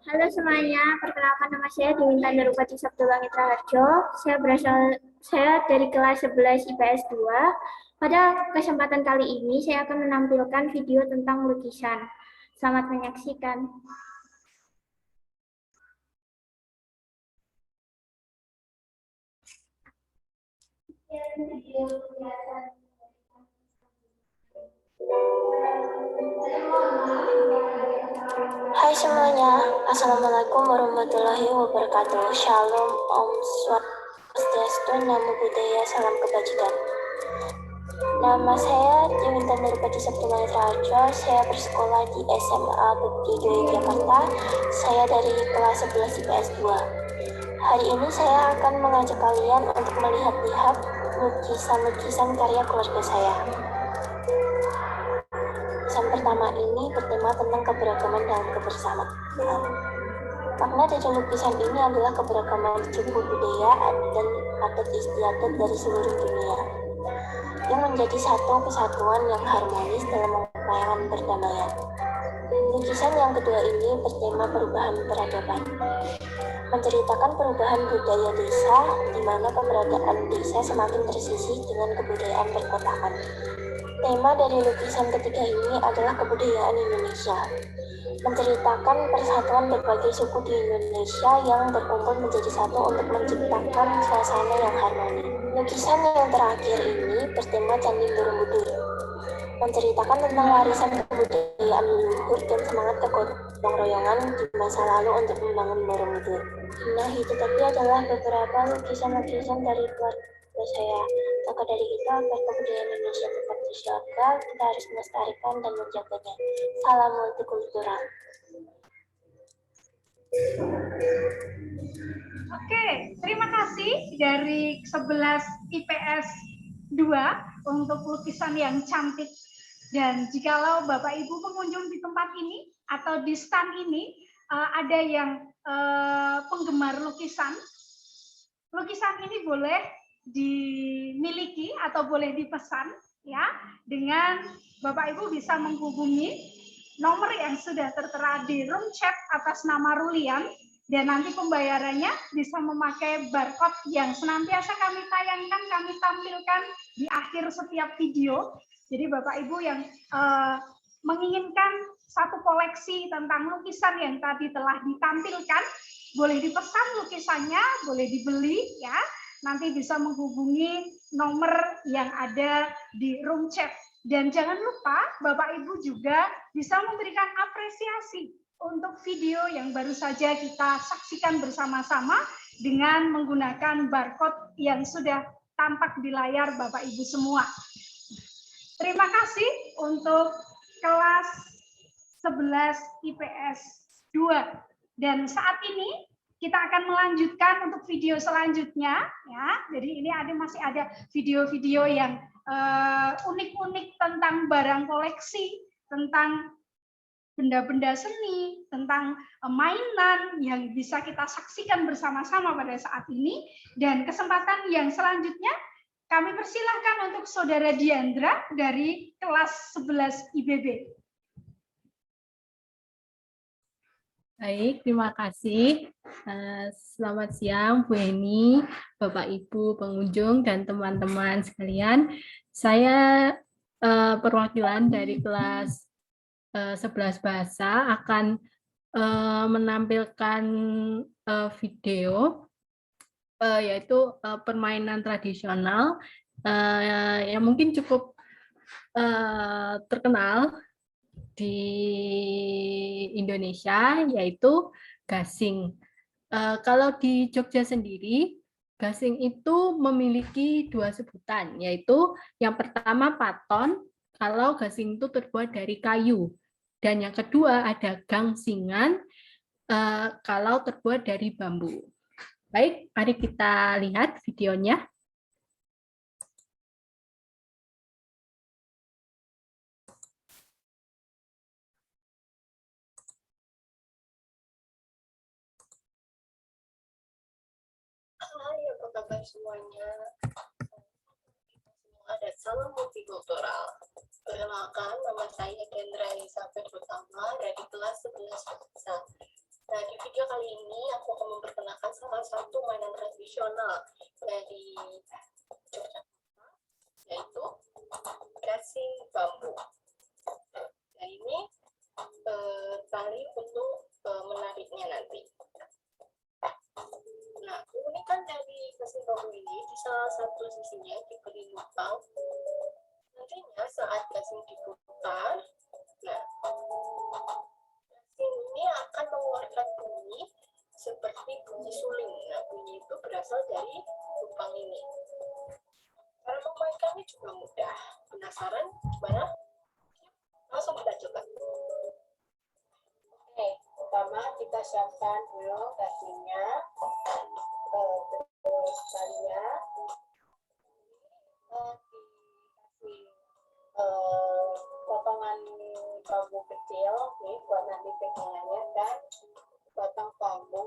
Halo semuanya, perkenalkan nama saya Dewinta Darupati Sabtu Langit Raharjo. Saya dari kelas 11 IPS 2. Pada kesempatan kali ini saya akan menampilkan video tentang lukisan. Selamat menyaksikan. Hai semuanya, Assalamualaikum warahmatullahi wabarakatuh. Shalom, Om Swastiastu, Namo Buddhaya, salam kebajikan. Nama saya Dewinta Darupati Sabtu Langit Raharjo. Saya bersekolah di SMA Bekti Yogyakarta. Saya dari kelas 11 IPS 2. Hari ini saya akan mengajak kalian untuk melihat-lihat lukisan-lukisan karya keluarga saya. Lukisan pertama ini bertema tentang keberagaman dalam kebersamaan. Makna dari lukisan ini adalah keberagaman suku budaya dan adat istiadat dari seluruh dunia yang menjadi satu kesatuan yang harmonis dalam mengupayakan perdamaian. Lukisan yang kedua ini bertema perubahan peradaban, menceritakan perubahan budaya desa di mana keberadaan desa semakin tersisih dengan kebudayaan perkotaan. Tema dari lukisan ketiga ini adalah kebudayaan Indonesia, menceritakan persatuan berbagai suku di Indonesia yang berkumpul menjadi satu untuk menciptakan suasana yang harmoni. Lukisan yang terakhir ini bertema Candi Borobudur, menceritakan tentang warisan kebudayaan leluhur dan semangat kegotong royongan di masa lalu untuk membangun Borobudur. Nah, itu tadi adalah beberapa lukisan-lukisan dari keluarga saya. Maka dari itu, agar kebudayaan Indonesia tetap terjaga, kita harus melestarikan dan menjaganya. Salam multikultural. Oke, terima kasih dari 11 IPS 2 untuk lukisan yang cantik. Dan jikalau Bapak Ibu pengunjung di tempat ini atau di stand ini ada yang penggemar lukisan, lukisan ini boleh dimiliki atau boleh dipesan ya, dengan Bapak Ibu bisa menghubungi nomor yang sudah tertera di room chat atas nama Rulian, dan nanti pembayarannya bisa memakai barcode yang senantiasa kami tayangkan, kami tampilkan di akhir setiap video. Jadi Bapak Ibu yang menginginkan satu koleksi tentang lukisan yang tadi telah ditampilkan, boleh dipesan lukisannya, boleh dibeli ya. Nanti bisa menghubungi nomor yang ada di room chat. Dan jangan lupa Bapak Ibu juga bisa memberikan apresiasi untuk video yang baru saja kita saksikan bersama-sama dengan menggunakan barcode yang sudah tampak di layar Bapak Ibu semua. Terima kasih untuk kelas 11 IPS 2. Dan saat ini kita akan melanjutkan untuk video selanjutnya ya. Jadi ini masih ada video-video yang unik-unik tentang barang koleksi, tentang benda-benda seni, tentang mainan yang bisa kita saksikan bersama-sama pada saat ini. Dan kesempatan yang selanjutnya Kami persilahkan untuk Saudara Diandra dari kelas 11 IBB. Baik, terima kasih. Selamat siang, Bu Eni, Bapak Ibu pengunjung, dan teman-teman sekalian. Saya perwakilan dari kelas 11 Bahasa akan menampilkan video yaitu permainan tradisional yang mungkin cukup terkenal di Indonesia, yaitu gasing. Kalau di Jogja sendiri, gasing itu memiliki dua sebutan, yaitu yang pertama paton, kalau gasing itu terbuat dari kayu. Dan yang kedua ada gangsingan, kalau terbuat dari bambu. Baik, mari kita lihat videonya. Hai, apa kabar semuanya? Ada salam multikultural. Perkenalkan, nama saya Kendra Elizabeth Utama dari kelas 11 Bahasa. Nah, di video kali ini aku akan memperkenalkan salah satu mainan tradisional dari Jogjakarta, yaitu gasing bambu. Nah, ini tali untuk menariknya nanti. Nah, keunikan dari gasing bambu ini, di salah satu sisinya diberi lubang. Nantinya saat gasing diputar, nah, gasing ini akan mengeluarkan bunyi seperti bunyi suling. Nah, bunyi itu berasal dari lubang ini. Cara memainkannya juga mudah. Penasaran gimana? Langsung kita coba. Oke, pertama kita siapkan dulu gasingnya, terus talinya, dikasih potongan bambu kecil nih buat nanti pegangannya, dan batang bambu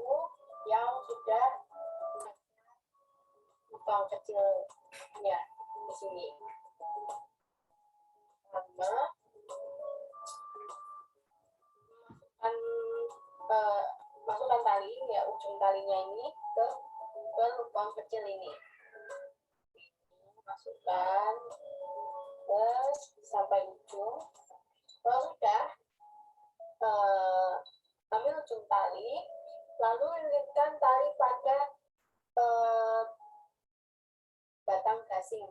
yang sudah lubang kecil ya di sini. Sama masukkan tali ya, ujung talinya ini ke lubang kecil ini. Masukkan terus sampai ujung. Kalau sudah, ambil ujung tali, lalu lilitkan tali pada batang gasing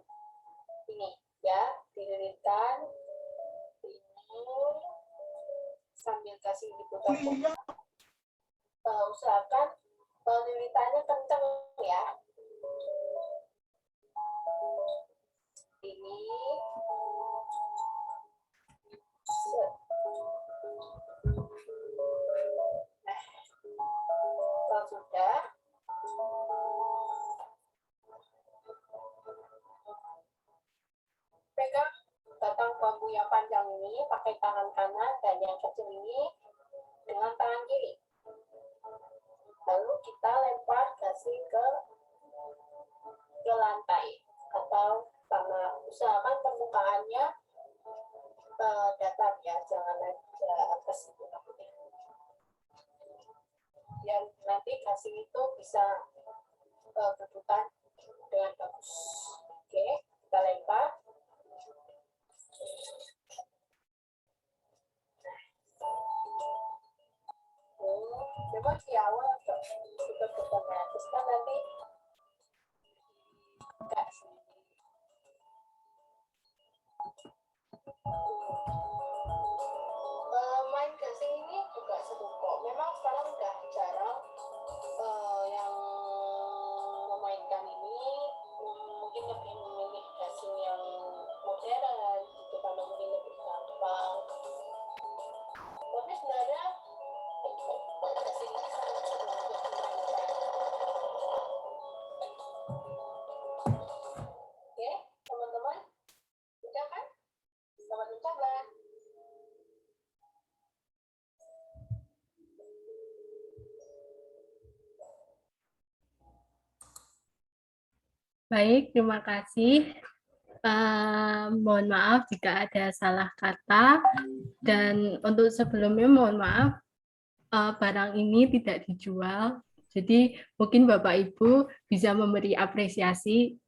ini ya, dililitkan ini sambil gasing diputar-putar. Usahakan lilitannya kencang ya. Ini kalau sudah, pegang batang bambu yang panjang ini pakai tangan kanan, dan yang kecil ini dengan tangan kiri. Lalu kita lempar gasing ke lantai atau tanah. Usahakan permukaannya datar ya, jangan naik ke atas itu takutnya. Biar nanti gasing itu bisa berputar dengan bagus. Oke, kita lempar. Memang di awal agak putar-putarnya, terus kan nanti enggak sih. Main gasing ini juga seru kok. Memang sekarang udah jarang yang memainkan ini, mungkin lebih memilih gasing yang modern gitu, karena mungkin lebih gampang. Tapi sebenarnya gasing ini sangat seru untuk dimainkan. Oke, teman-teman, udah kan? Selamat mencoba. Baik, terima kasih. Mohon maaf jika ada salah kata, dan untuk sebelumnya mohon maaf, barang ini tidak dijual. Jadi mungkin Bapak Ibu bisa memberi apresiasi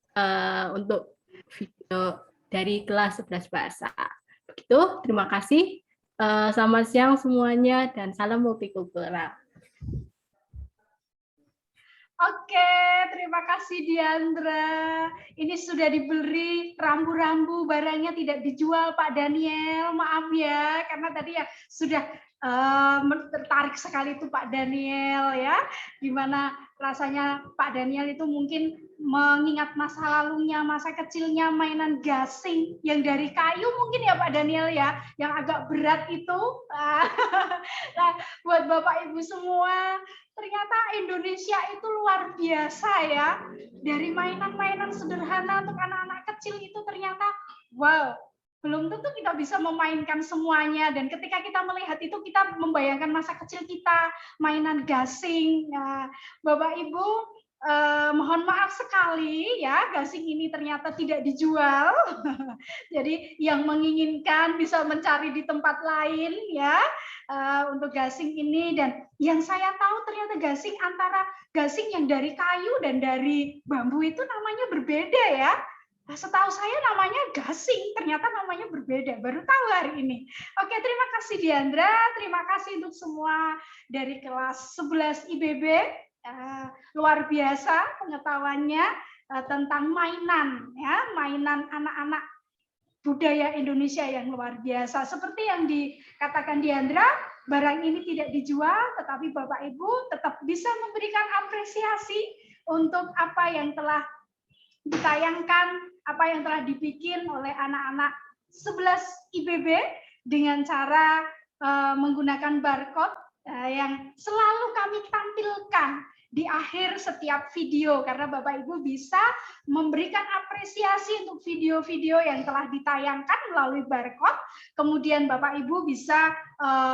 untuk video dari kelas 11 bahasa. Begitu, terima kasih. Selamat siang semuanya dan salam multikultural. Oke, terima kasih Diandra. Ini sudah dibeli rambu-rambu, barangnya tidak dijual Pak Daniel. Maaf ya, karena tadi ya sudah tertarik sekali itu Pak Daniel ya. Gimana rasanya Pak Daniel itu mungkin mengingat masa lalunya, masa kecilnya mainan gasing yang dari kayu mungkin ya Pak Daniel ya, yang agak berat itu. Nah, buat Bapak Ibu semua, ternyata Indonesia itu luar biasa ya. Dari mainan-mainan sederhana untuk anak-anak kecil itu ternyata wow, belum tentu kita bisa memainkan semuanya. Dan ketika kita melihat itu, kita membayangkan masa kecil kita, mainan gasing. Nah, Bapak Ibu, mohon maaf sekali ya, gasing ini ternyata tidak dijual. Jadi yang menginginkan bisa mencari di tempat lain ya. Untuk gasing ini, dan yang saya tahu ternyata gasing antara gasing yang dari kayu dan dari bambu itu namanya berbeda ya. Nah, setahu saya namanya gasing, ternyata namanya berbeda. Baru tahu hari ini. Oke, terima kasih Diandra, terima kasih untuk semua dari kelas 11 IBB. Luar biasa pengetahuannya tentang mainan ya, mainan anak-anak budaya Indonesia yang luar biasa. Seperti yang dikatakan Diandra, barang ini tidak dijual, tetapi Bapak Ibu tetap bisa memberikan apresiasi untuk apa yang telah ditayangkan, apa yang telah dibikin oleh anak-anak 11 IBB dengan cara menggunakan barcode yang selalu kami tampilkan di akhir setiap video, karena Bapak Ibu bisa memberikan apresiasi untuk video-video yang telah ditayangkan melalui barcode. Kemudian Bapak Ibu bisa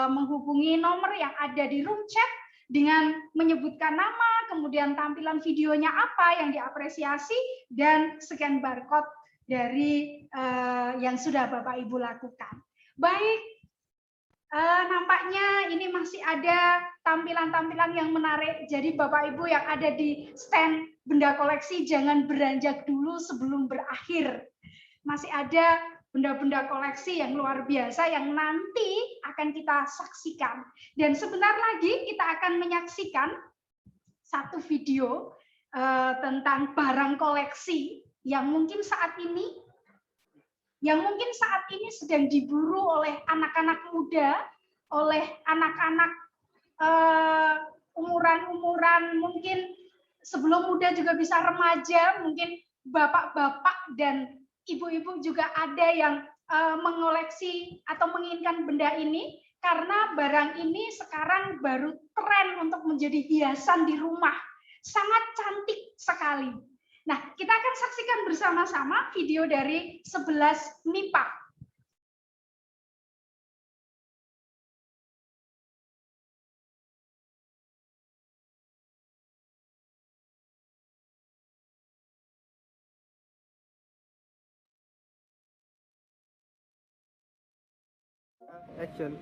menghubungi nomor yang ada di room chat dengan menyebutkan nama, kemudian tampilan videonya apa yang diapresiasi, dan scan barcode dari yang sudah Bapak Ibu lakukan. Baik, nampaknya ini masih ada tampilan-tampilan yang menarik. Jadi Bapak Ibu yang ada di stand benda koleksi jangan beranjak dulu sebelum berakhir. Masih ada benda-benda koleksi yang luar biasa yang nanti akan kita saksikan. Dan sebentar lagi kita akan menyaksikan satu video tentang barang koleksi yang mungkin saat ini sedang diburu oleh anak-anak muda, oleh anak-anak umuran-umuran mungkin sebelum muda juga bisa remaja, mungkin bapak-bapak dan ibu-ibu juga ada yang mengoleksi atau menginginkan benda ini, karena barang ini sekarang baru tren untuk menjadi hiasan di rumah. Sangat cantik sekali. Nah, kita akan saksikan bersama-sama video dari 11 MIPA. Action.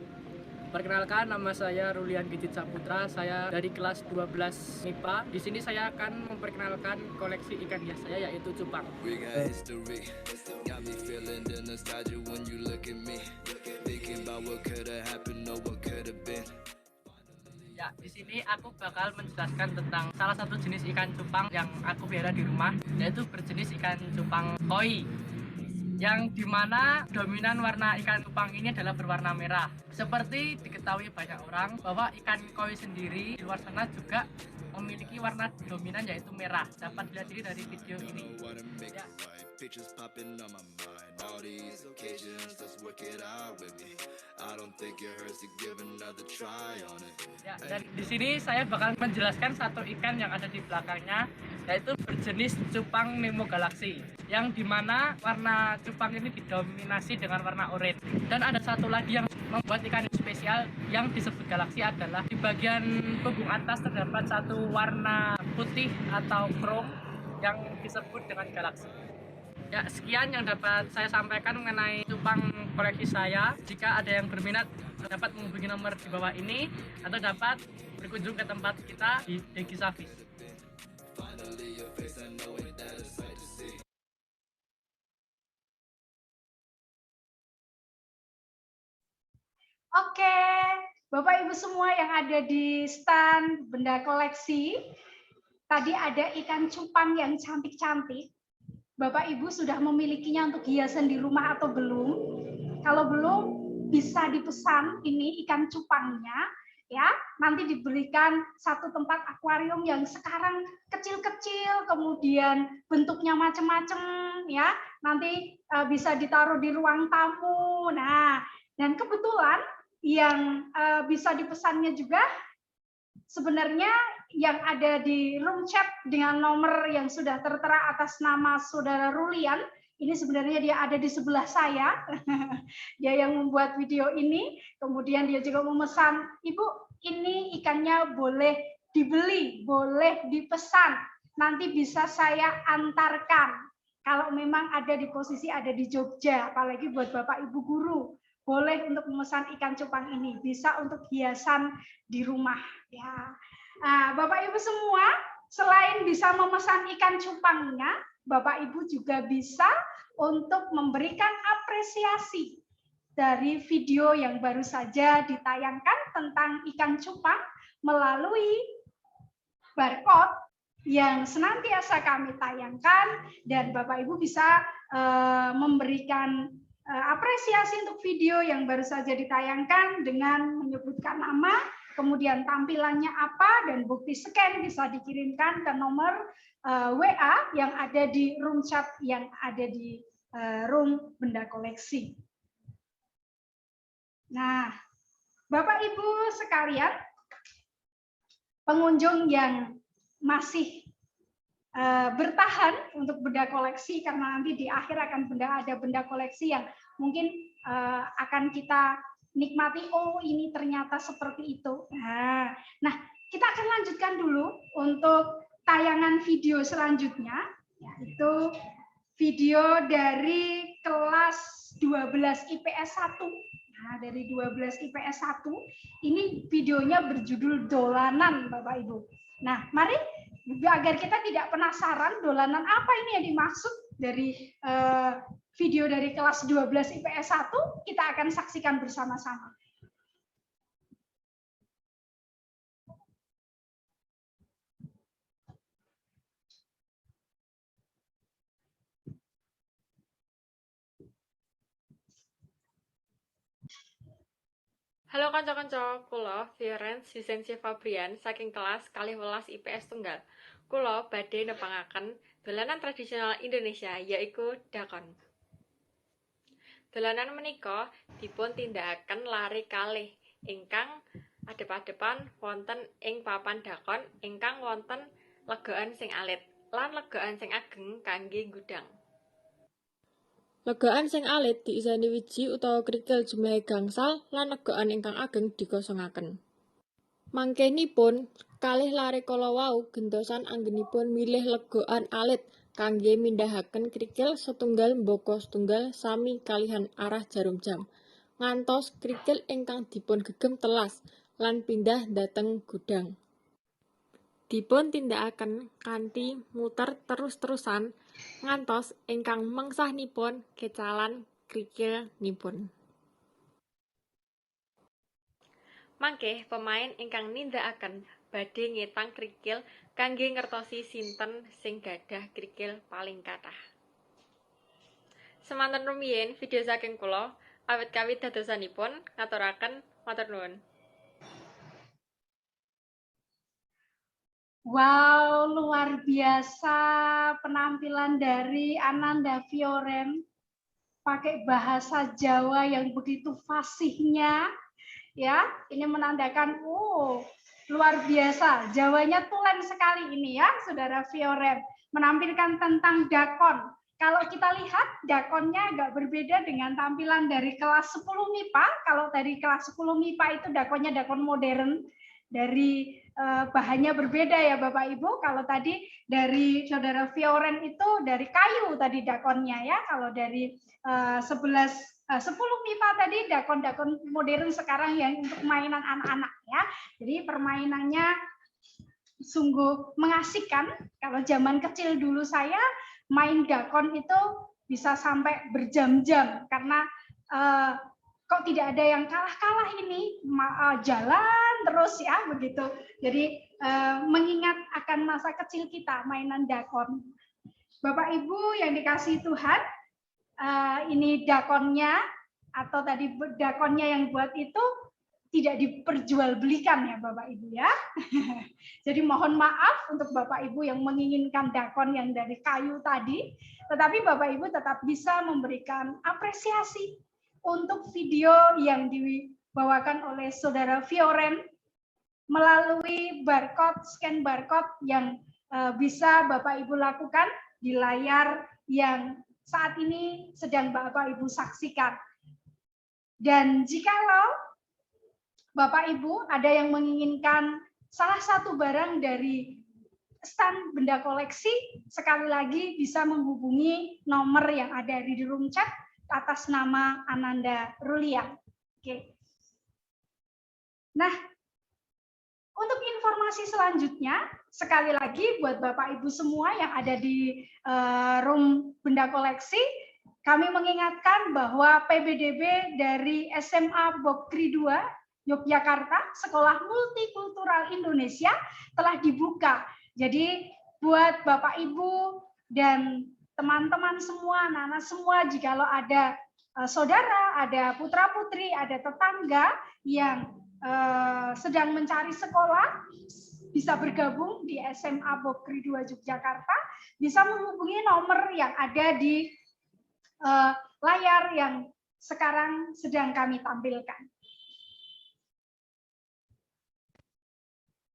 Perkenalkan, nama saya Rulian Gijit Saputra. Saya dari kelas 12 MIPA. Di sini saya akan memperkenalkan koleksi ikan hias saya, yaitu cupang. Ya, di sini aku bakal menjelaskan tentang salah satu jenis ikan cupang yang aku pelihara di rumah, yaitu berjenis ikan cupang koi, yang dimana dominan warna ikan cupang ini adalah berwarna merah. Seperti diketahui banyak orang bahwa ikan koi sendiri di luar sana juga memiliki warna dominan, yaitu merah. Dapat dilihat dari video ini. Ya. Ya, dan di sini saya bakal menjelaskan satu ikan yang ada di belakangnya, yaitu berjenis cupang Nemo Galaxy, yang dimana warna cupang ini didominasi dengan warna oranye. Dan ada satu lagi yang membuat ikan spesial yang disebut galaksi adalah di bagian punggung atas terdapat satu warna putih atau chrome yang disebut dengan galaksi. Ya, sekian yang dapat saya sampaikan mengenai cupang koleksi saya. Jika ada yang berminat dapat menghubungi nomor di bawah ini atau dapat berkunjung ke tempat kita di Degi Safis. Oke, Bapak Ibu semua yang ada di stand benda koleksi, tadi ada ikan cupang yang cantik-cantik. Bapak Ibu sudah memilikinya untuk hiasan di rumah atau belum? Kalau belum, bisa dipesan ini ikan cupangnya, ya. Nanti diberikan satu tempat akuarium yang sekarang kecil-kecil, kemudian bentuknya macam-macam, ya. Nanti bisa ditaruh di ruang tamu. Nah, dan kebetulan yang bisa dipesannya juga sebenarnya yang ada di room chat dengan nomor yang sudah tertera atas nama Saudara Rulian, ini sebenarnya dia ada di sebelah saya. Dia yang membuat video ini, kemudian dia juga memesan, Ibu, ini ikannya boleh dibeli, boleh dipesan, nanti bisa saya antarkan. Kalau memang ada di posisi ada di Jogja, apalagi buat Bapak Ibu guru, boleh untuk memesan ikan cupang ini, bisa untuk hiasan di rumah. Ya, nah, Bapak Ibu semua, selain bisa memesan ikan cupangnya, Bapak Ibu juga bisa untuk memberikan apresiasi dari video yang baru saja ditayangkan tentang ikan cupang melalui barcode yang senantiasa kami tayangkan, dan Bapak Ibu bisa memberikan apresiasi untuk video yang baru saja ditayangkan dengan menyebutkan nama, kemudian tampilannya apa, dan bukti scan bisa dikirimkan ke nomor WA yang ada di room chat yang ada di room benda koleksi. Nah, Bapak Ibu sekalian, pengunjung yang masih bertahan untuk benda koleksi, karena nanti di akhir akan ada benda koleksi yang mungkin akan kita nikmati, oh ini ternyata seperti itu. Nah, kita akan lanjutkan dulu untuk tayangan video selanjutnya, yaitu video dari kelas 12 IPS 1. Nah, dari 12 IPS 1, ini videonya berjudul Dolanan, Bapak Ibu. Nah, mari agar kita tidak penasaran dolanan apa ini yang dimaksud dari video dari kelas 12 IPS 1, kita akan saksikan bersama-sama. Halo kanca-kanca, kula Florence Vicentia Fabrian saking kelas 12 IPS tunggal. Kula badhe nepangaken dolanan tradisional Indonesia yaiku dakon. Dolanan menika dipun tindakaken lare kalih ingkang adep-adepan wonten ing papan dakon ingkang wonten legokan sing alit lan legokan sing ageng kangge gudang. Legokan sing alit diiseni wiji utawa krikil jumlahe gangsal lan legokan ingkang ageng dikosongaken. Mangkenipun kalih lare kala wau gentosan anggenipun milih legokan alit kangge mindahaken krikil setunggal mbaka setunggal sami kalihan arah jarum jam ngantos krikil ingkang dipun gegem telas lan pindah dhateng gudang. Dipun tindakaken kanthi muter terus-terusan ngantos ingkang mangsahnipun kecalan krikilnipun. Mangke pemain ingkang nindakaken badhe ngetang krikil kangge ngertosi sinten sing gadah krikil paling kathah. Semanten rumiyin video saking kula, awit kawit dadosanipun ngaturaken matur nuwun. Wow, luar biasa penampilan dari Ananda Fioren, pakai bahasa Jawa yang begitu fasihnya, ya. Ini menandakan, luar biasa, Jawanya tulen sekali ini ya, Saudara Fioren, menampilkan tentang dakon. Kalau kita lihat dakonnya agak berbeda dengan tampilan dari kelas 10 MIPA. Kalau dari kelas 10 MIPA itu dakonnya dakon modern dari bahannya berbeda ya Bapak Ibu. Kalau tadi dari Saudara Fioren itu dari kayu tadi dakonnya ya. Kalau dari 10 MIPA tadi dakon-dakon modern sekarang yang untuk mainan anak-anak ya. Jadi permainannya sungguh mengasihkan. Kalau zaman kecil dulu saya main dakon itu bisa sampai berjam-jam karena kok tidak ada yang kalah-kalah ini, jalan terus ya begitu. Jadi mengingat akan masa kecil kita mainan dakon. Bapak Ibu yang dikasihi Tuhan, ini dakonnya atau tadi dakonnya yang buat itu tidak diperjualbelikan ya Bapak Ibu ya. Jadi mohon maaf untuk Bapak Ibu yang menginginkan dakon yang dari kayu tadi, tetapi Bapak Ibu tetap bisa memberikan apresiasi untuk video yang dibawakan oleh Saudara Fioren melalui barcode, scan barcode yang bisa Bapak Ibu lakukan di layar yang saat ini sedang Bapak Ibu saksikan. Dan jikalau Bapak Ibu ada yang menginginkan salah satu barang dari stand benda koleksi, sekali lagi bisa menghubungi nomor yang ada di room chat atas nama Ananda Rulian. Oke. Nah, untuk informasi selanjutnya, sekali lagi buat Bapak Ibu semua yang ada di room benda koleksi, kami mengingatkan bahwa PBDB dari SMA Bokri 2 Yogyakarta, Sekolah Multikultural Indonesia telah dibuka. Jadi buat Bapak Ibu dan teman-teman semua, anak-anak semua, jikalau ada saudara, ada putra-putri, ada tetangga yang sedang mencari sekolah, bisa bergabung di SMA Bokri 2 Yogyakarta, bisa menghubungi nomor yang ada di layar yang sekarang sedang kami tampilkan.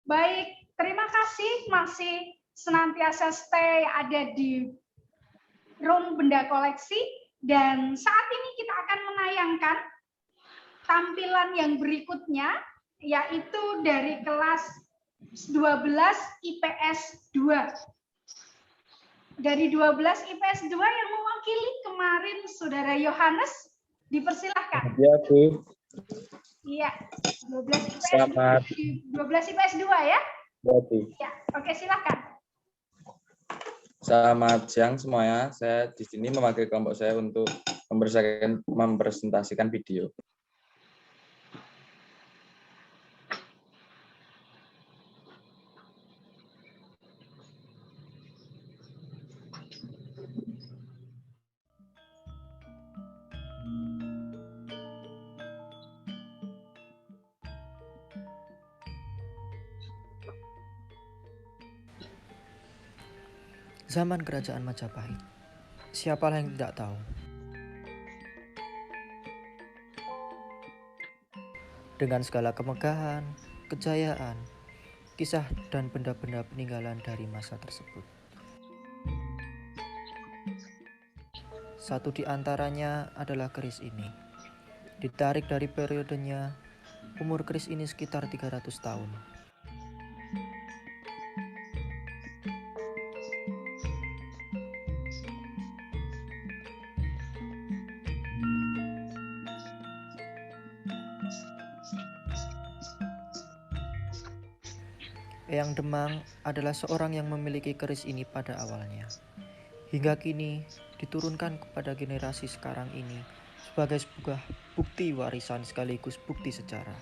Baik, terima kasih masih senantiasa stay ada di room benda koleksi, dan saat ini kita akan menayangkan tampilan yang berikutnya, yaitu dari kelas 12 IPS 2. Dari 12 IPS 2 yang mewakili kemarin Saudara Yohanes, dipersilahkan. Ya, Bu. Iya, 12 IPS, Selamat. 12 IPS 2 ya? Ya, Bu. Ya, oke, silakan. Selamat siang semuanya. Saya di sini mewakili kelompok saya untuk mempresentasikan video. Zaman Kerajaan Majapahit. Siapalah yang tidak tahu? Dengan segala kemegahan, kejayaan, kisah dan benda-benda peninggalan dari masa tersebut. Satu di antaranya adalah keris ini. Ditarik dari periodenya, umur keris ini sekitar 300 tahun. Eyang Demang adalah seorang yang memiliki keris ini pada awalnya. Hingga kini diturunkan kepada generasi sekarang ini sebagai sebuah bukti warisan sekaligus bukti sejarah.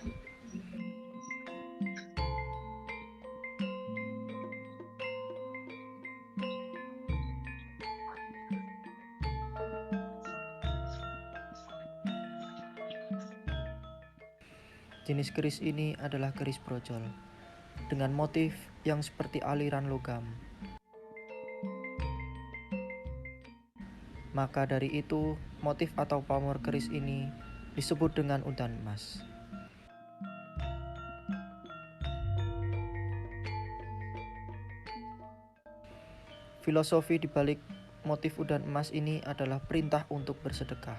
Jenis keris ini adalah keris brojol dengan motif yang seperti aliran logam. Maka dari itu, motif atau pamor keris ini disebut dengan udan emas. Filosofi di balik motif udan emas ini adalah perintah untuk bersedekah.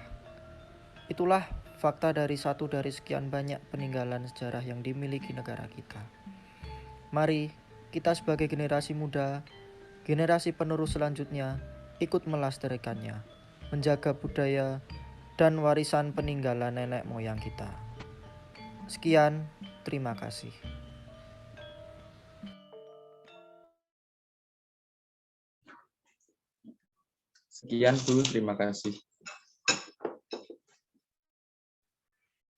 Itulah fakta dari satu dari sekian banyak peninggalan sejarah yang dimiliki negara kita. Mari kita sebagai generasi muda, generasi penerus selanjutnya, ikut melestarikannya, menjaga budaya dan warisan peninggalan nenek moyang kita. Sekian, terima kasih. Sekian Bu, terima kasih.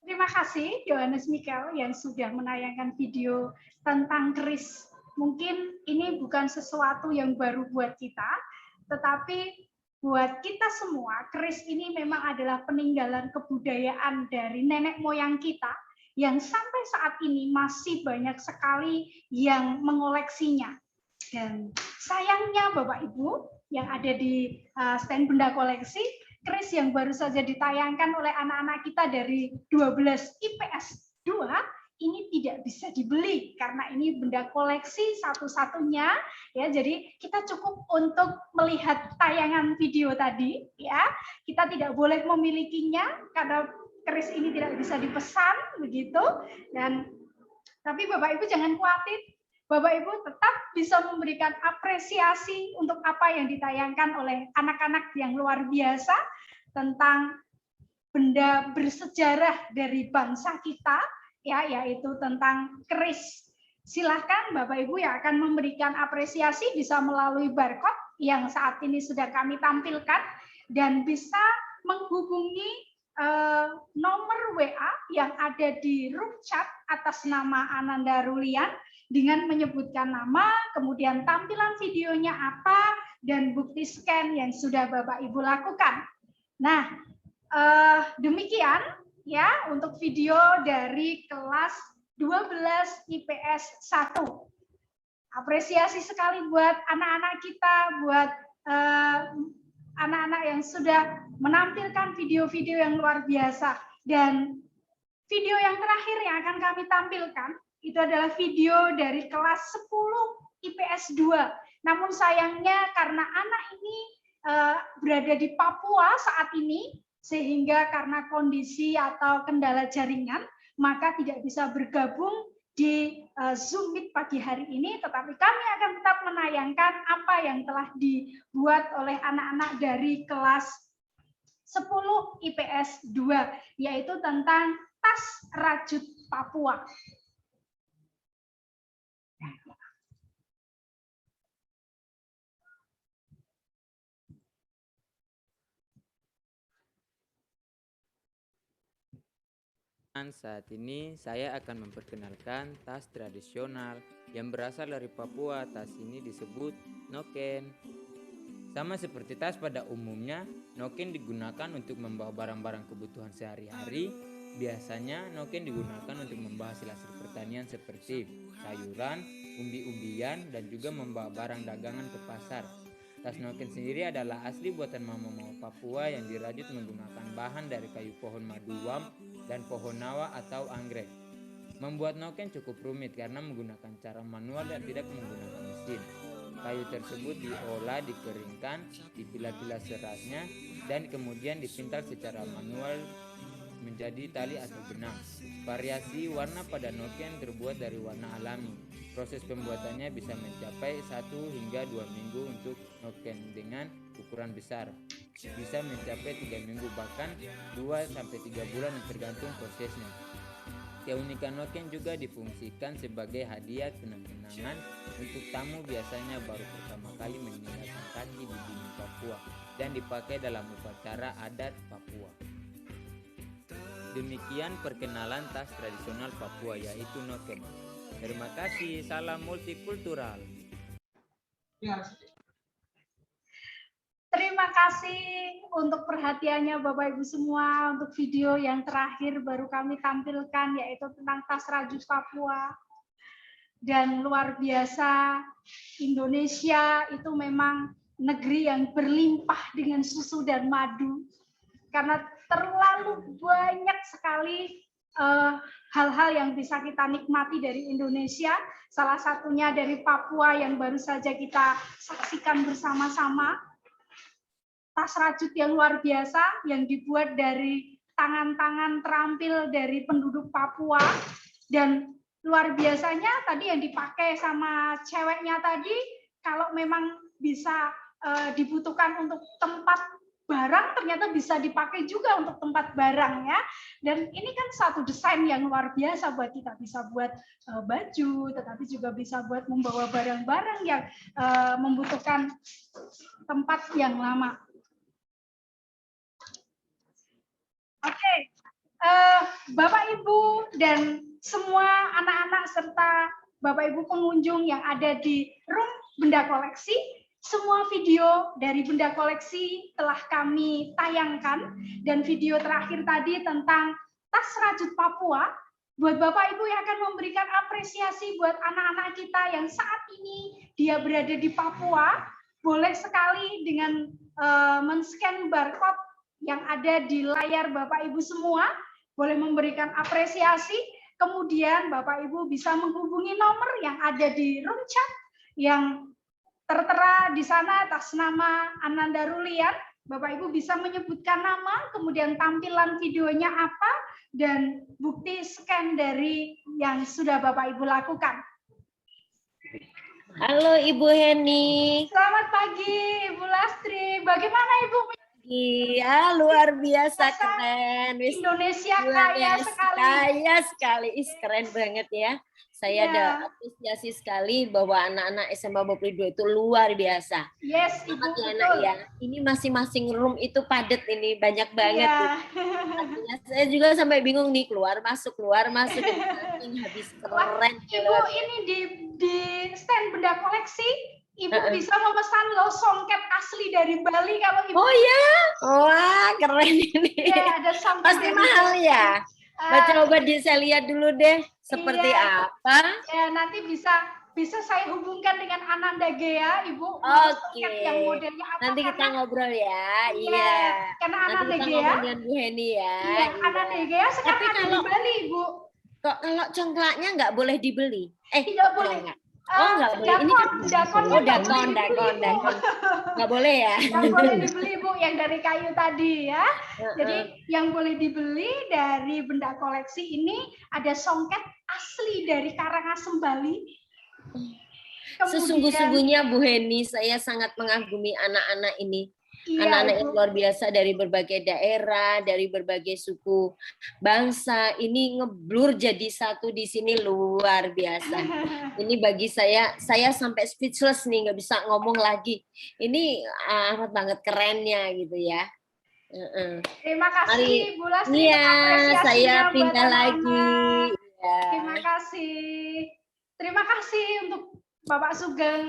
Terima kasih Yohanes Mikael yang sudah menayangkan video tentang keris. Mungkin ini bukan sesuatu yang baru buat kita, tetapi buat kita semua, keris ini memang adalah peninggalan kebudayaan dari nenek moyang kita yang sampai saat ini masih banyak sekali yang mengoleksinya. Dan sayangnya Bapak Ibu yang ada di stand benda koleksi, keris yang baru saja ditayangkan oleh anak-anak kita dari 12 IPS 2 ini tidak bisa dibeli karena ini benda koleksi satu-satunya ya. Jadi kita cukup untuk melihat tayangan video tadi ya. Kita tidak boleh memilikinya karena keris ini tidak bisa dipesan begitu. Dan tapi Bapak Ibu jangan khawatir. Bapak Ibu tetap bisa memberikan apresiasi untuk apa yang ditayangkan oleh anak-anak yang luar biasa tentang benda bersejarah dari bangsa kita, ya, yaitu tentang keris. Silahkan Bapak Ibu yang akan memberikan apresiasi bisa melalui barcode yang saat ini sudah kami tampilkan dan bisa menghubungi nomor WA yang ada di room chat atas nama Ananda Rulian dengan menyebutkan nama, kemudian tampilan videonya apa, dan bukti scan yang sudah Bapak Ibu lakukan. Nah, demikian ya untuk video dari kelas 12 IPS 1. Apresiasi sekali buat anak-anak kita, buat anak-anak yang sudah menampilkan video-video yang luar biasa. Dan video yang terakhir yang akan kami tampilkan itu adalah video dari kelas 10 IPS 2. Namun sayangnya karena anak ini berada di Papua saat ini, sehingga karena kondisi atau kendala jaringan, maka tidak bisa bergabung di Zoom Meet pagi hari ini, tetapi kami akan tetap menayangkan apa yang telah dibuat oleh anak-anak dari kelas 10 IPS 2, yaitu tentang tas rajut Papua. Saat ini saya akan memperkenalkan tas tradisional yang berasal dari Papua. Tas ini disebut noken. Sama seperti tas pada umumnya, noken digunakan untuk membawa barang-barang kebutuhan sehari-hari. Biasanya noken digunakan untuk membawa hasil-hasil pertanian seperti sayuran, umbi-umbian, dan juga membawa barang dagangan ke pasar. Tas noken sendiri adalah asli buatan mama-mama Papua yang dirajut menggunakan bahan dari kayu pohon maduwam dan pohon nawa atau anggrek. Membuat noken cukup rumit karena menggunakan cara manual dan tidak menggunakan mesin. Kayu tersebut diolah, dikeringkan, dipilah-pilah seratnya, dan kemudian dipintal secara manual menjadi tali atau benang. Variasi warna pada noken terbuat dari warna alami. Proses pembuatannya bisa mencapai 1 hingga 2 minggu untuk noken dengan ukuran besar. Bisa mencapai 3 minggu, bahkan 2-3 bulan tergantung prosesnya. Keunikan noken juga difungsikan sebagai hadiah kenang-kenangan untuk tamu biasanya baru pertama kali meninggalkan kaki di bumi Papua dan dipakai dalam upacara adat Papua. Demikian perkenalan tas tradisional Papua yaitu noken. Terima kasih, salam multikultural. Terima kasih untuk perhatiannya Bapak Ibu semua untuk video yang terakhir baru kami tampilkan yaitu tentang tas rajut Papua. Dan luar biasa, Indonesia itu memang negeri yang berlimpah dengan susu dan madu karena terlalu banyak sekali hal-hal yang bisa kita nikmati dari Indonesia, salah satunya dari Papua yang baru saja kita saksikan bersama-sama. Tas rajut yang luar biasa yang dibuat dari tangan-tangan terampil dari penduduk Papua, dan luar biasanya tadi yang dipakai sama ceweknya tadi, kalau memang bisa dibutuhkan untuk tempat barang, ternyata bisa dipakai juga untuk tempat barang ya. Dan ini kan satu desain yang luar biasa buat kita, bisa buat baju, tetapi juga bisa buat membawa barang-barang yang membutuhkan tempat yang lama. Oke, Bapak Ibu dan semua anak-anak serta Bapak Ibu pengunjung yang ada di room benda koleksi, semua video dari benda koleksi telah kami tayangkan, dan video terakhir tadi tentang tas rajut Papua, buat Bapak Ibu yang akan memberikan apresiasi buat anak-anak kita yang saat ini dia berada di Papua, boleh sekali dengan men-scan barcode yang ada di layar Bapak Ibu semua, boleh memberikan apresiasi, kemudian Bapak Ibu bisa menghubungi nomor yang ada di room chat yang tertera di sana atas nama Ananda Rulian. Bapak Ibu bisa menyebutkan nama, kemudian tampilan videonya apa, dan bukti scan dari yang sudah Bapak Ibu lakukan. Halo Ibu Heni. Selamat pagi Ibu Lastri. Bagaimana Ibu? Iya, luar biasa keren. Indonesia kaya sekali. Kaya sekali, keren banget ya. Saya ada apresiasi sekali bahwa anak-anak SMA Bopri 2 itu luar biasa. Yes, Ibu, ya, anak ya. Ini masing-masing room itu padat ini, banyak banget. Ya. Saya juga sampai bingung nih, keluar masuk habis keren. Ibu, ini di stand benda koleksi, Ibu bisa memesan loh songket asli dari Bali kalau Ibu. Oh ya, wah keren ini. Ya, ada songket. Pasti mahal ya. Coba saya lihat dulu deh seperti apa. Ya, nanti bisa saya hubungkan dengan Ananda Gea, Ibu. Oke. Yang modelnya apa? Nanti kita ngobrol ya. Iya. Karena Ananda Gea dengan Bu Heni ya. Iya, Ananda Gea sekarang ada di Bali, Ibu. Kok kalau congklaknya nggak boleh dibeli? Tidak boleh. Oh nggak boleh, ini dakon. Nggak boleh ya? Yang boleh dibeli Bu, yang dari kayu tadi ya. Jadi yang boleh dibeli dari benda koleksi ini ada songket asli dari Karangasem Bali. Sesungguh-sungguhnya Bu Heni, saya sangat mengagumi anak-anak ini. Anak-anak yang luar biasa dari berbagai daerah, dari berbagai suku bangsa, ini ngeblur jadi satu di sini luar biasa. Ini bagi saya sampai speechless nih, nggak bisa ngomong lagi. Ini amat banget kerennya gitu ya. Terima kasih Bu Lastri. Iya, saya pindah lagi. Ya. Terima kasih untuk Bapak Sugeng,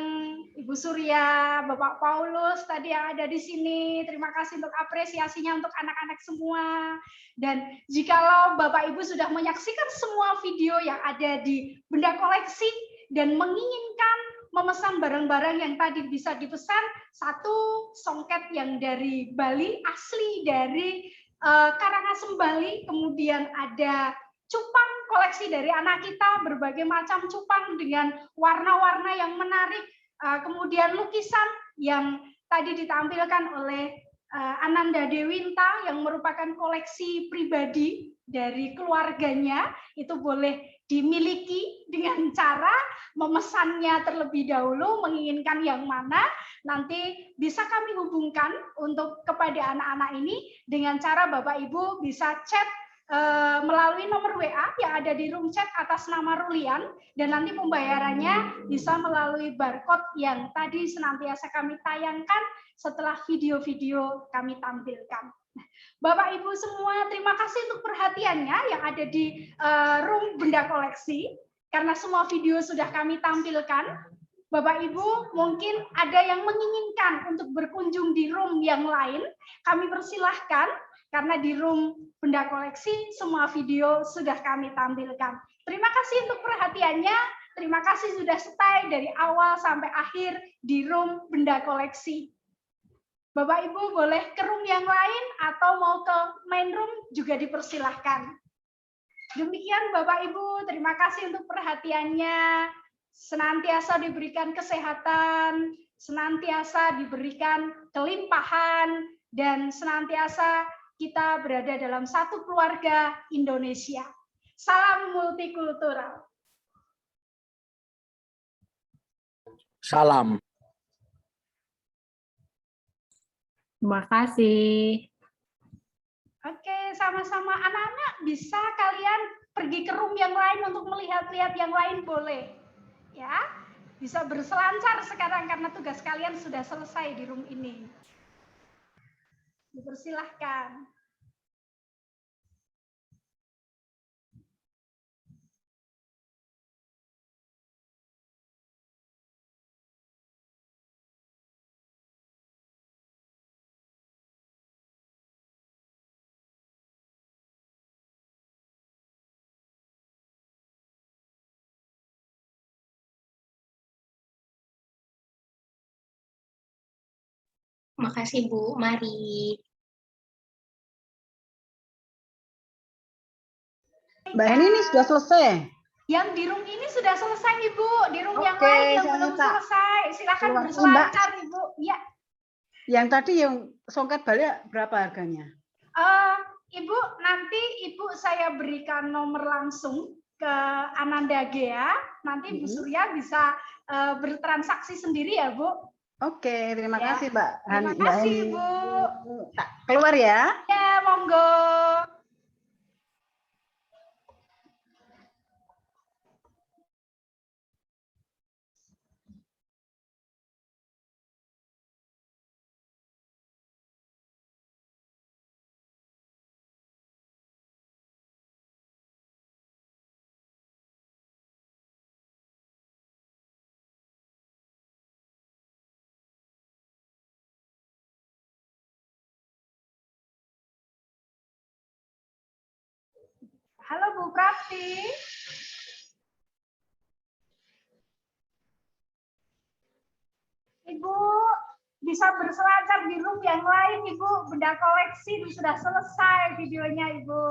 Ibu Surya, Bapak Paulus tadi yang ada di sini. Terima kasih untuk apresiasinya untuk anak-anak semua. Dan jikalau Bapak Ibu sudah menyaksikan semua video yang ada di benda koleksi dan menginginkan memesan barang-barang yang tadi bisa dipesan, satu songket yang dari Bali, asli dari Karangasem Bali, kemudian ada cupang koleksi dari anak kita, berbagai macam cupang dengan warna-warna yang menarik, kemudian lukisan yang tadi ditampilkan oleh Ananda Dewinta yang merupakan koleksi pribadi dari keluarganya, itu boleh dimiliki dengan cara memesannya terlebih dahulu, menginginkan yang mana, nanti bisa kami hubungkan untuk kepada anak-anak ini dengan cara Bapak Ibu bisa chat melalui nomor WA yang ada di room chat atas nama Rulian, dan nanti pembayarannya bisa melalui barcode yang tadi senantiasa kami tayangkan setelah video-video kami tampilkan. Bapak Ibu semua, terima kasih untuk perhatiannya yang ada di room benda koleksi, karena semua video sudah kami tampilkan. Bapak Ibu mungkin ada yang menginginkan untuk berkunjung di room yang lain, kami persilahkan. Karena di room benda koleksi semua video sudah kami tampilkan. Terima kasih untuk perhatiannya. Terima kasih sudah stay dari awal sampai akhir di room benda koleksi. Bapak Ibu boleh ke room yang lain atau mau ke main room juga dipersilahkan. Demikian Bapak Ibu, terima kasih untuk perhatiannya. Senantiasa diberikan kesehatan, senantiasa diberikan kelimpahan, dan senantiasa kita berada dalam satu keluarga Indonesia. Salam multikultural. Salam. Terima kasih. Oke, sama-sama anak-anak bisa kalian pergi ke room yang lain untuk melihat-lihat yang lain boleh. Ya, bisa berselancar sekarang karena tugas kalian sudah selesai di room ini. Dipersilahkan. Makasih Bu, mari. Mbak Heni ini sudah selesai. Yang di room ini sudah selesai Ibu, di room yang Oke, lain yang saya belum tak selesai. Silakan keluar. berselancar Ibu. Ya. Yang tadi yang songket balik berapa harganya? Ibu, nanti Ibu saya berikan nomor langsung ke Ananda Gea. Nanti Bu Surya bisa bertransaksi sendiri ya Bu. Oke, terima Ya. kasih Mbak. Terima Mbak kasih Heni. Ibu. Tak keluar ya. Ya, monggo. Halo Bu Prapti. Ibu bisa berselancar di room yang lain Ibu. Benda koleksi sudah selesai videonya Ibu.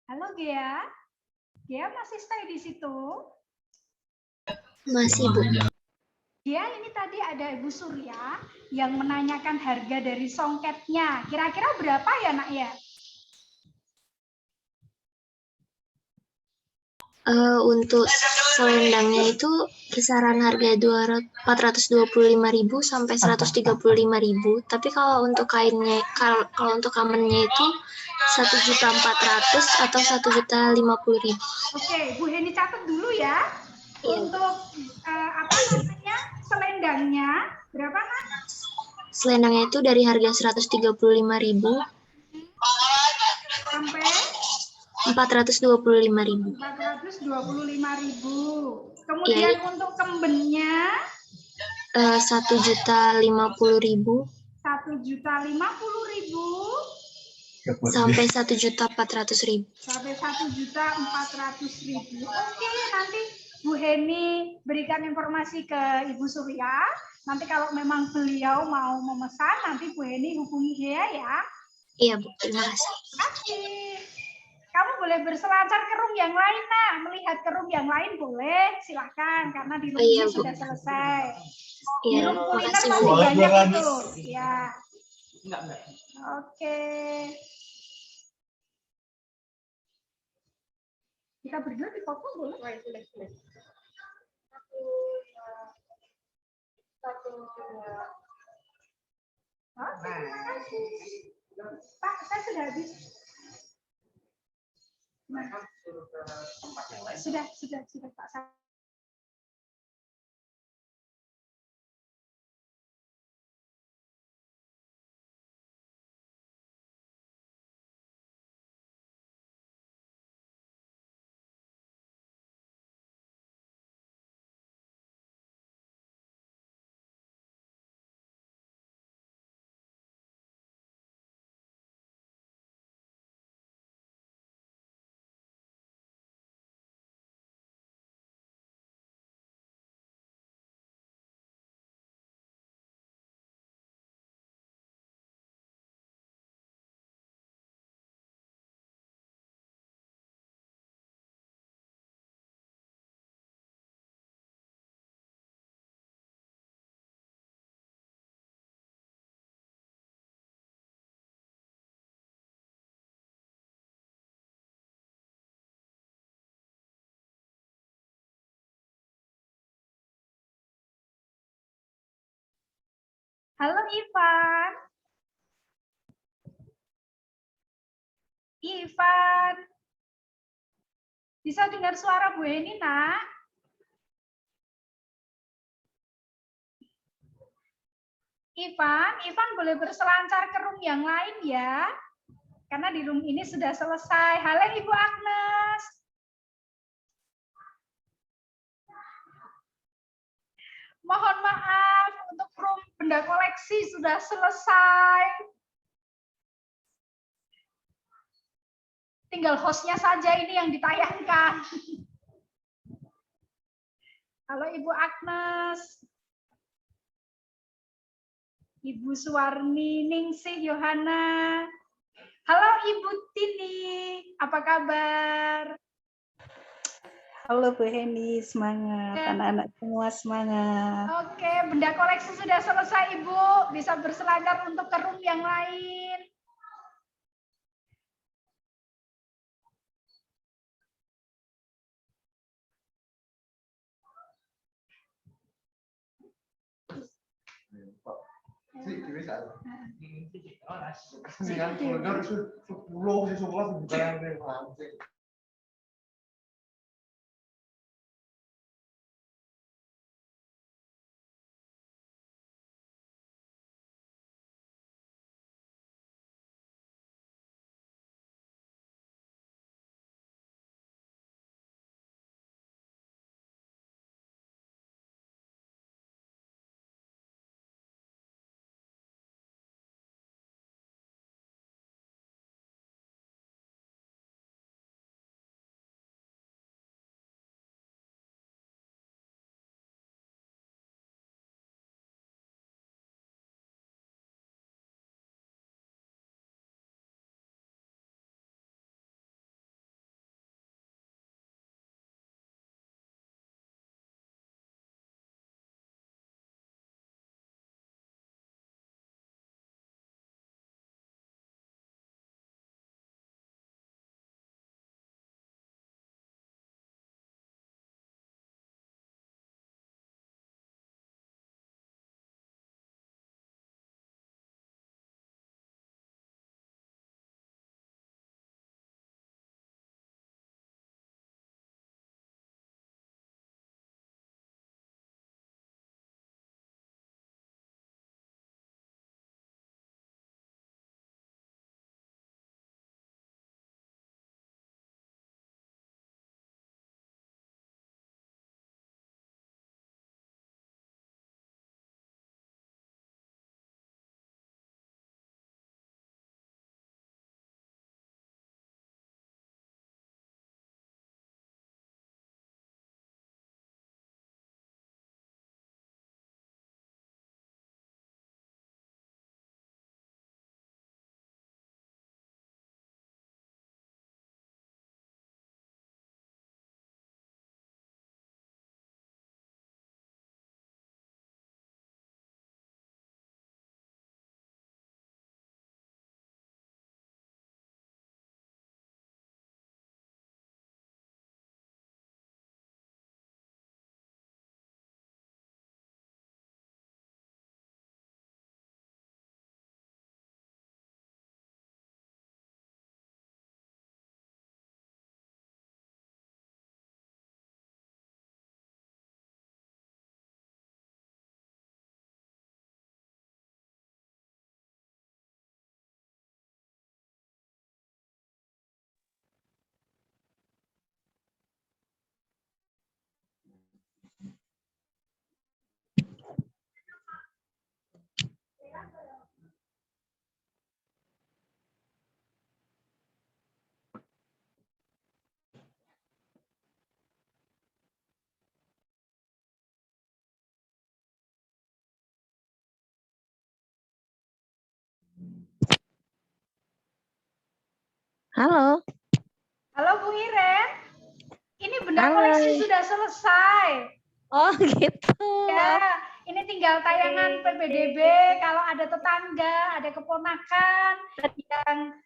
Halo Gea. Gea masih stay di situ? Masih, Bu. Gea, ini tadi ada Ibu Surya yang menanyakan harga dari songketnya. Kira-kira berapa ya, Nak ya? Untuk selendangnya itu kisaran harga 425.000 sampai 135.000. Tapi kalau untuk kainnya, kalau untuk kamennya itu 1.400.000 atau 1.050.000. Oke, Bu Heni catat dulu ya. Untuk apa namanya selendangnya berapa Nak? Selendangnya itu dari harga 135.000 sampai 425.000. 425.000. Kemudian Ya, untuk kembennya 1.050.000 1.050.000 sampai 1.400.000. sampai 1.400.000. Oke, nanti Bu Heni berikan informasi ke Ibu Surya. Nanti kalau memang beliau mau memesan, nanti Bu Heni hubungi dia ya. Iya, Bu. Terima kasih. Terima kasih. Kamu boleh berselancar ke room yang lain, Nah. Melihat ke room yang lain boleh, silakan. Karena di room ini sudah selesai. Di Iya, room kuliner makasih, masih Bu. banyak itu. Ya. Oke. Kita berdua di foto boleh? Oh, terima kasih. Pak, saya sudah habis. Sudah Pak. Halo Ivan. Ivan. Bisa dengar suara Bu Heni, Nak? Ivan boleh berselancar ke room yang lain ya. Karena di room ini sudah selesai. Halo Ibu Agnes. Mohon maaf untuk room benda koleksi sudah selesai. Tinggal hostnya saja ini yang ditayangkan. Halo Ibu Agnes. Ibu Suwarni Ningsih Yohana. Halo Ibu Tini, apa kabar? Halo Bu Heni, semangat. Anak-anak semua semangat. Oke, benda koleksi sudah selesai Ibu. Bisa berselancar untuk ke room yang lain. Sì, ti risale. Sì, anche su pulau sih sekolah bukan yang Halo. Halo Bu Iren, ini benda Halo. koleksi sudah selesai. Oh gitu. Ya, ini tinggal tayangan PPDB. Kalau ada tetangga, ada keponakan yang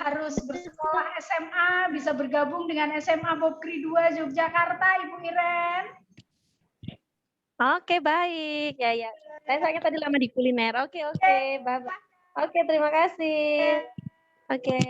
harus bersekolah SMA, bisa bergabung dengan SMA Bobkri 2 Yogyakarta, Ibu Iren. Oke, baik. Ya, ya. Saya soalnya tadi lama di kuliner. Oke, bye. Oke, terima kasih. Oke.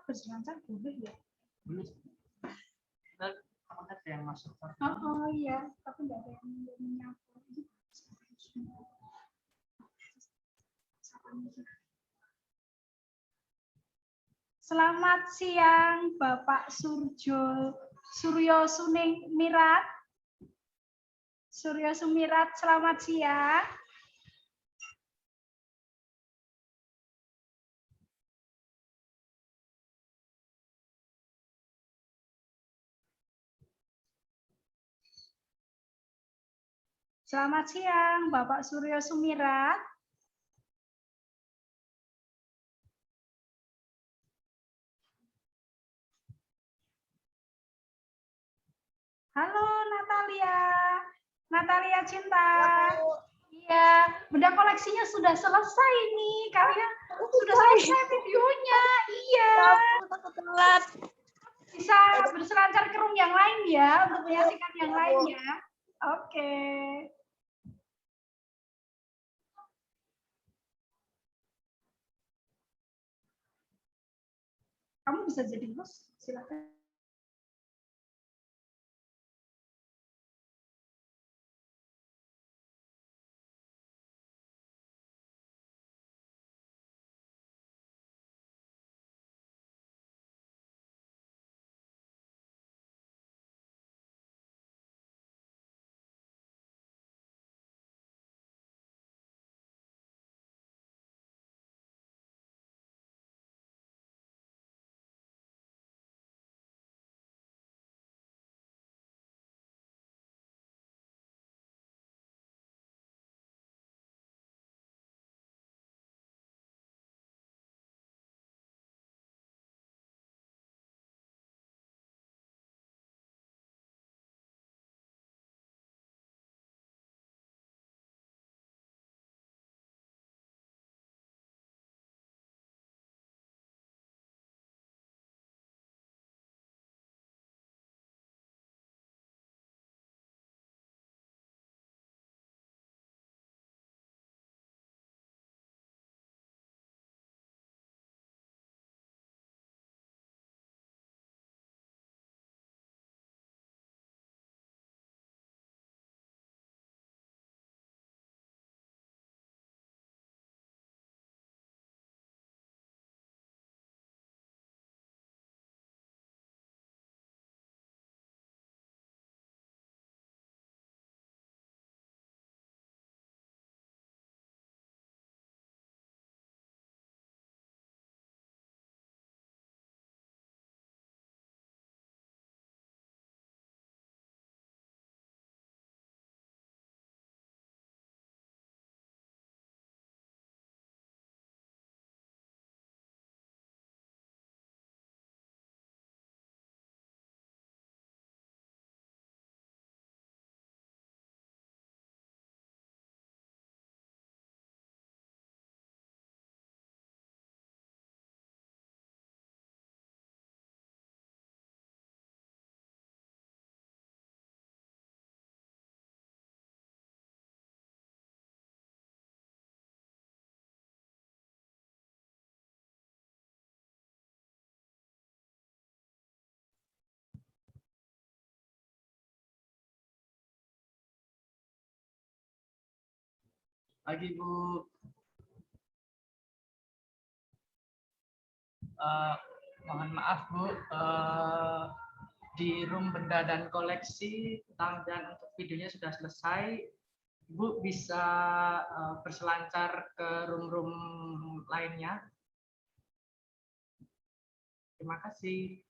Berselancar boleh ya? Boleh. Ada yang masuk. Oh iya, tapi nggak ada yang menyapa. Selamat siang, Bapak Suryo Suning Mirat. Suryo Sumirat, selamat siang. Selamat siang, Bapak Suryo Sumirat. Halo Natalia. Natalia Cinta. Iya, benda koleksinya sudah selesai nih. Kalian sudah selesai videonya. Iya. Bisa berselancar ke room yang lain ya, untuk menyaksikan yang lain ya. Oke. Kamu bisa jadi host, silakan. Pagi Bu. Eh, mohon maaf Bu, di room benda dan koleksi dan untuk videonya sudah selesai. Ibu bisa berselancar ke room-room lainnya. Terima kasih.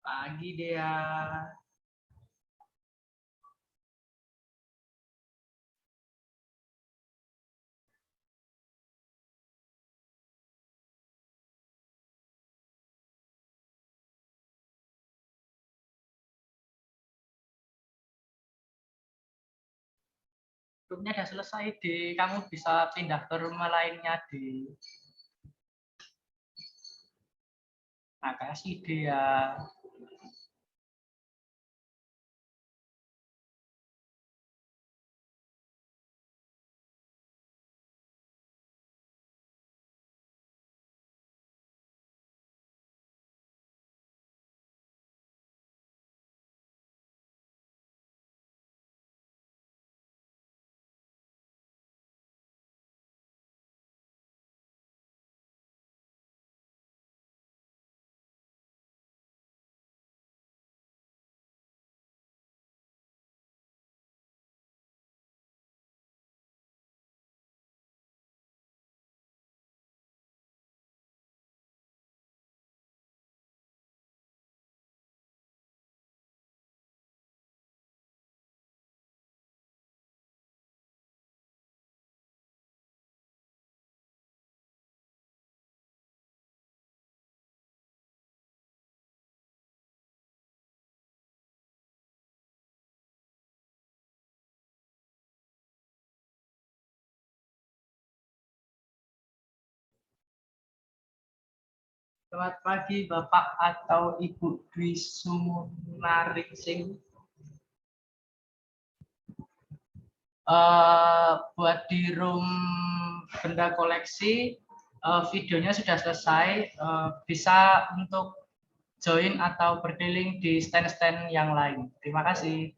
Pagi Dea. Roomnya udah selesai di, kamu bisa pindah ke rumah lainnya di. Makasih Dea. Selamat pagi Bapak atau Ibu Dwi Sumunaringsing. Buat di room benda koleksi, videonya sudah selesai. Bisa untuk join atau berdilling di stand-stand yang lain. Terima kasih.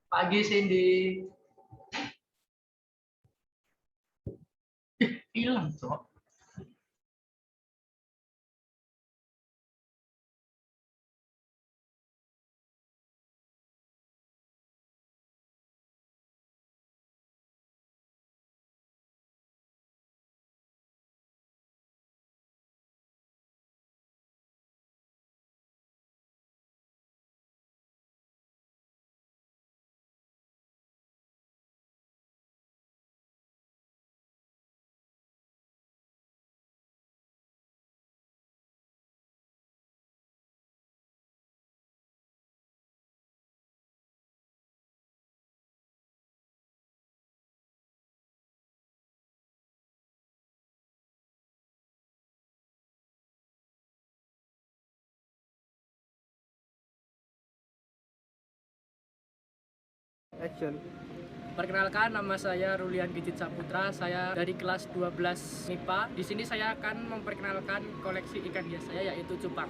Pagi Cindy. Hilang, Cok. Action. Perkenalkan, nama saya Rulian Gijit Saputra. Saya dari kelas 12 MIPA. Di sini saya akan memperkenalkan koleksi ikan hias saya, yaitu cupang.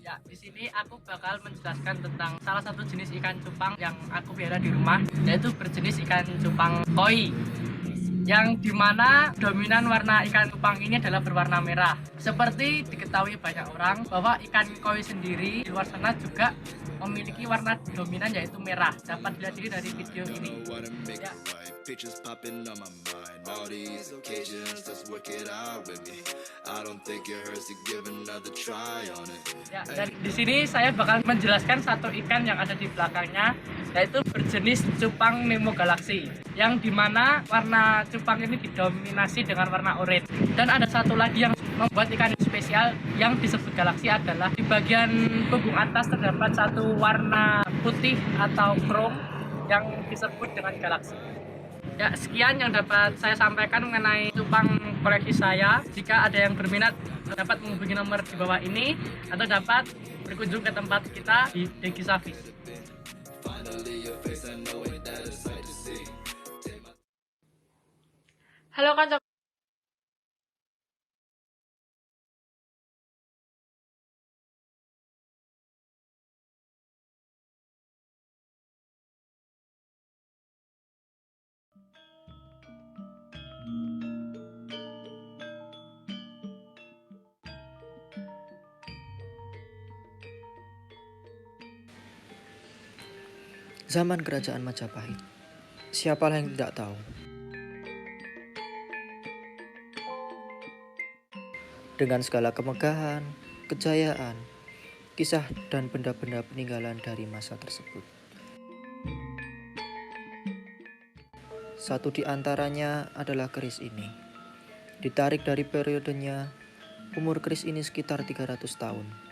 Ya, di sini aku bakal menjelaskan tentang salah satu jenis ikan cupang yang aku pelihara di rumah, yaitu berjenis ikan cupang koi, yang dimana dominan warna ikan cupang ini adalah berwarna merah. Seperti diketahui banyak orang bahwa ikan koi sendiri di luar sana juga memiliki warna dominan yaitu merah. Dapat dilihat dari video ini. Ya. Ya, dan di sini saya bakal menjelaskan satu ikan yang ada di belakangnya, yaitu berjenis cupang Nemo Galaxy, yang dimana warna cupang ini didominasi dengan warna oranye. Dan ada satu lagi yang membuat ikan spesial yang disebut galaksi adalah di bagian punggung atas terdapat satu warna putih atau krom yang disebut dengan galaksi. Ya, sekian yang dapat saya sampaikan mengenai cupang koleksi saya. Jika ada yang berminat dapat menghubungi nomor di bawah ini atau dapat berkunjung ke tempat kita di Degi Savis. Halo kanca. Zaman kerajaan Majapahit. Siapalah yang tidak tahu? Dengan segala kemegahan, kejayaan, kisah dan benda-benda peninggalan dari masa tersebut. Satu di antaranya adalah keris ini. Ditarik dari periodenya, umur keris ini sekitar 300 tahun.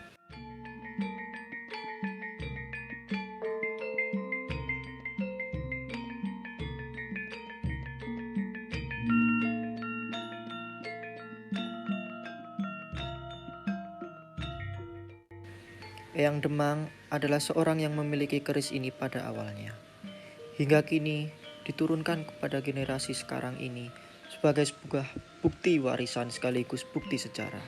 Eyang Demang adalah seorang yang memiliki keris ini pada awalnya. Hingga kini diturunkan kepada generasi sekarang ini sebagai sebuah bukti warisan sekaligus bukti sejarah.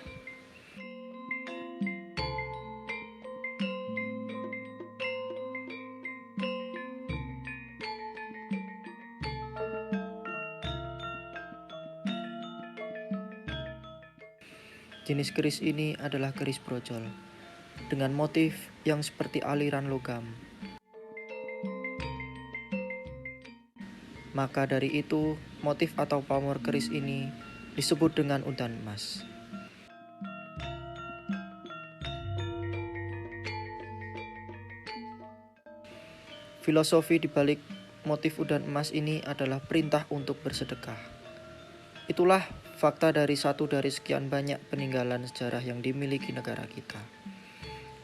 Jenis keris ini adalah keris brojol dengan motif yang seperti aliran logam. Maka dari itu, motif atau pamor keris ini disebut dengan udan emas. Filosofi di balik motif udan emas ini adalah perintah untuk bersedekah. Itulah fakta dari satu dari sekian banyak peninggalan sejarah yang dimiliki negara kita.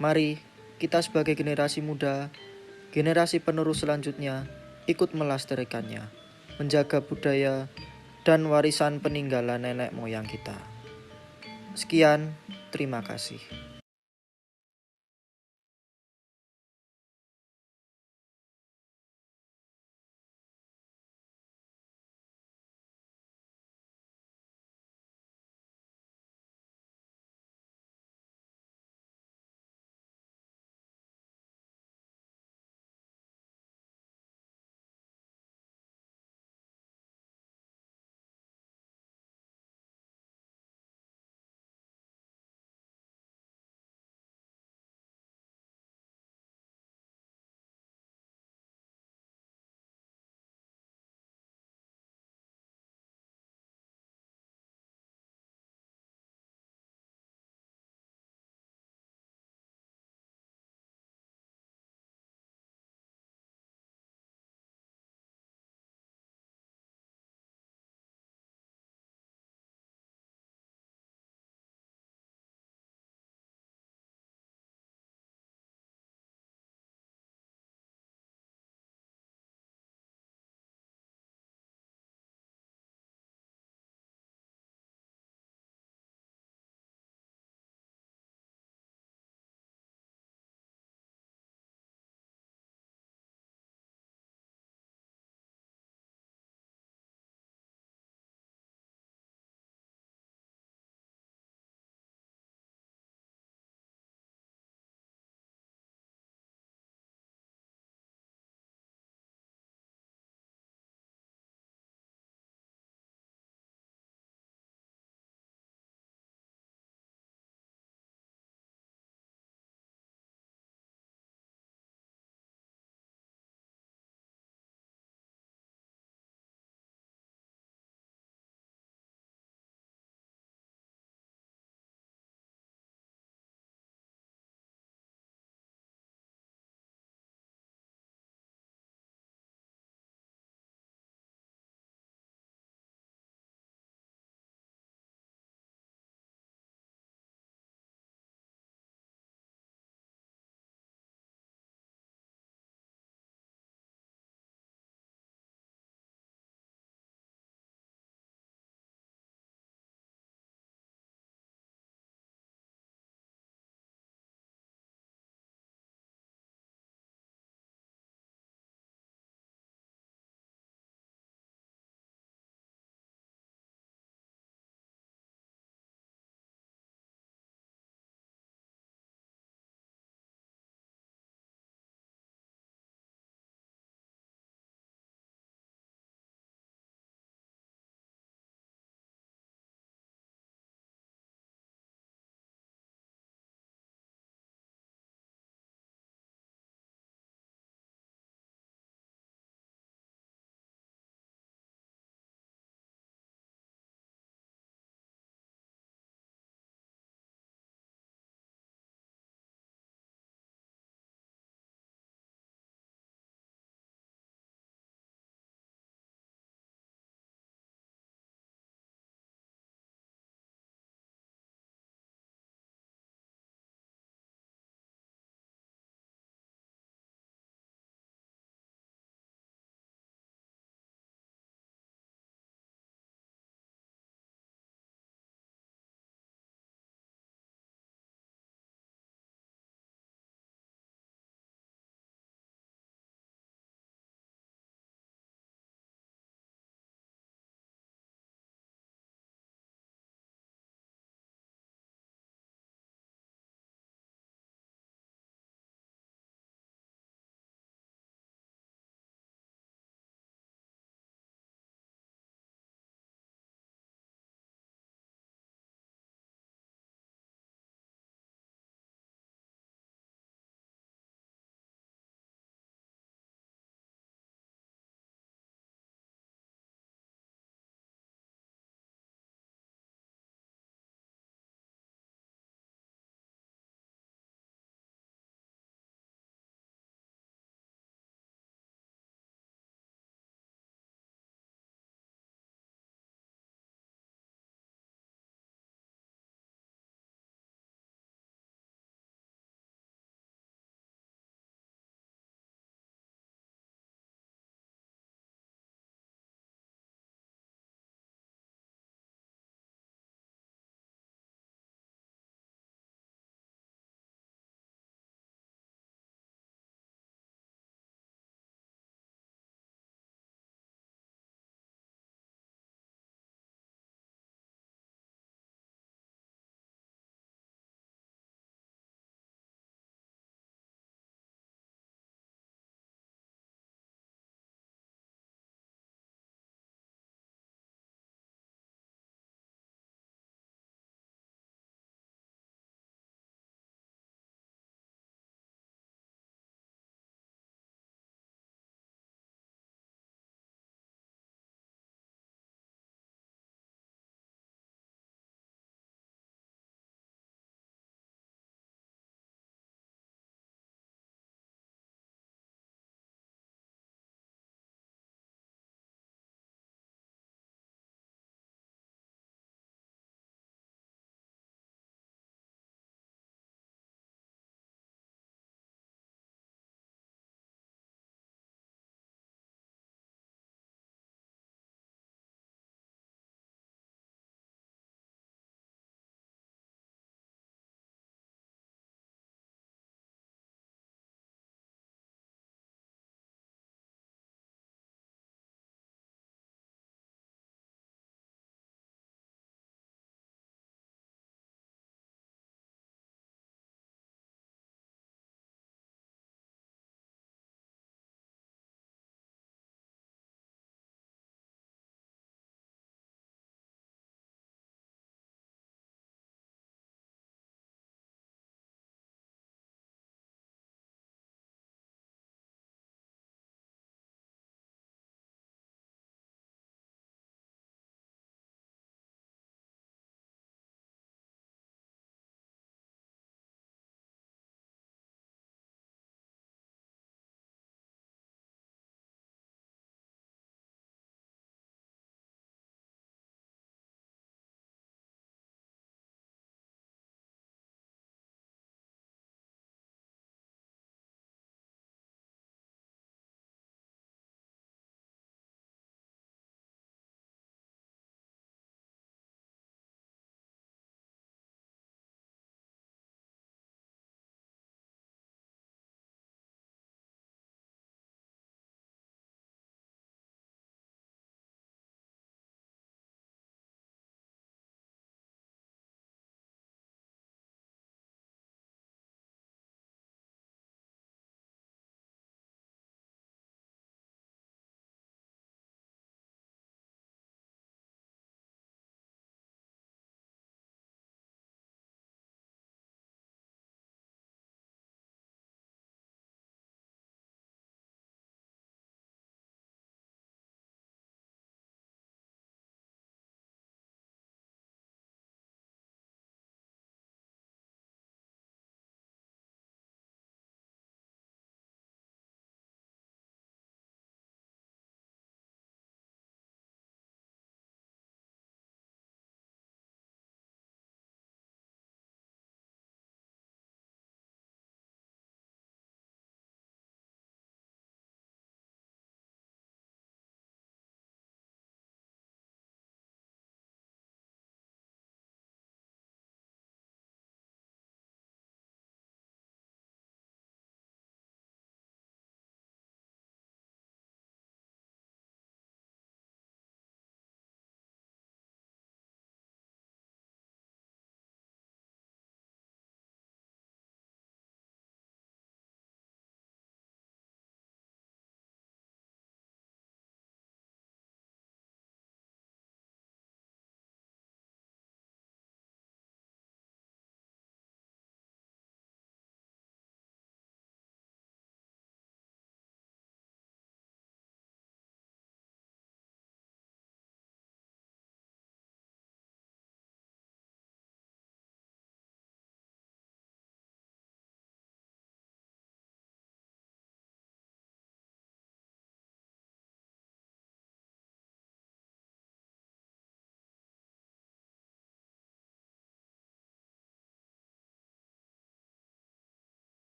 Mari kita sebagai generasi muda, generasi penerus selanjutnya, ikut melestarikannya, menjaga budaya dan warisan peninggalan nenek moyang kita. Sekian, terima kasih.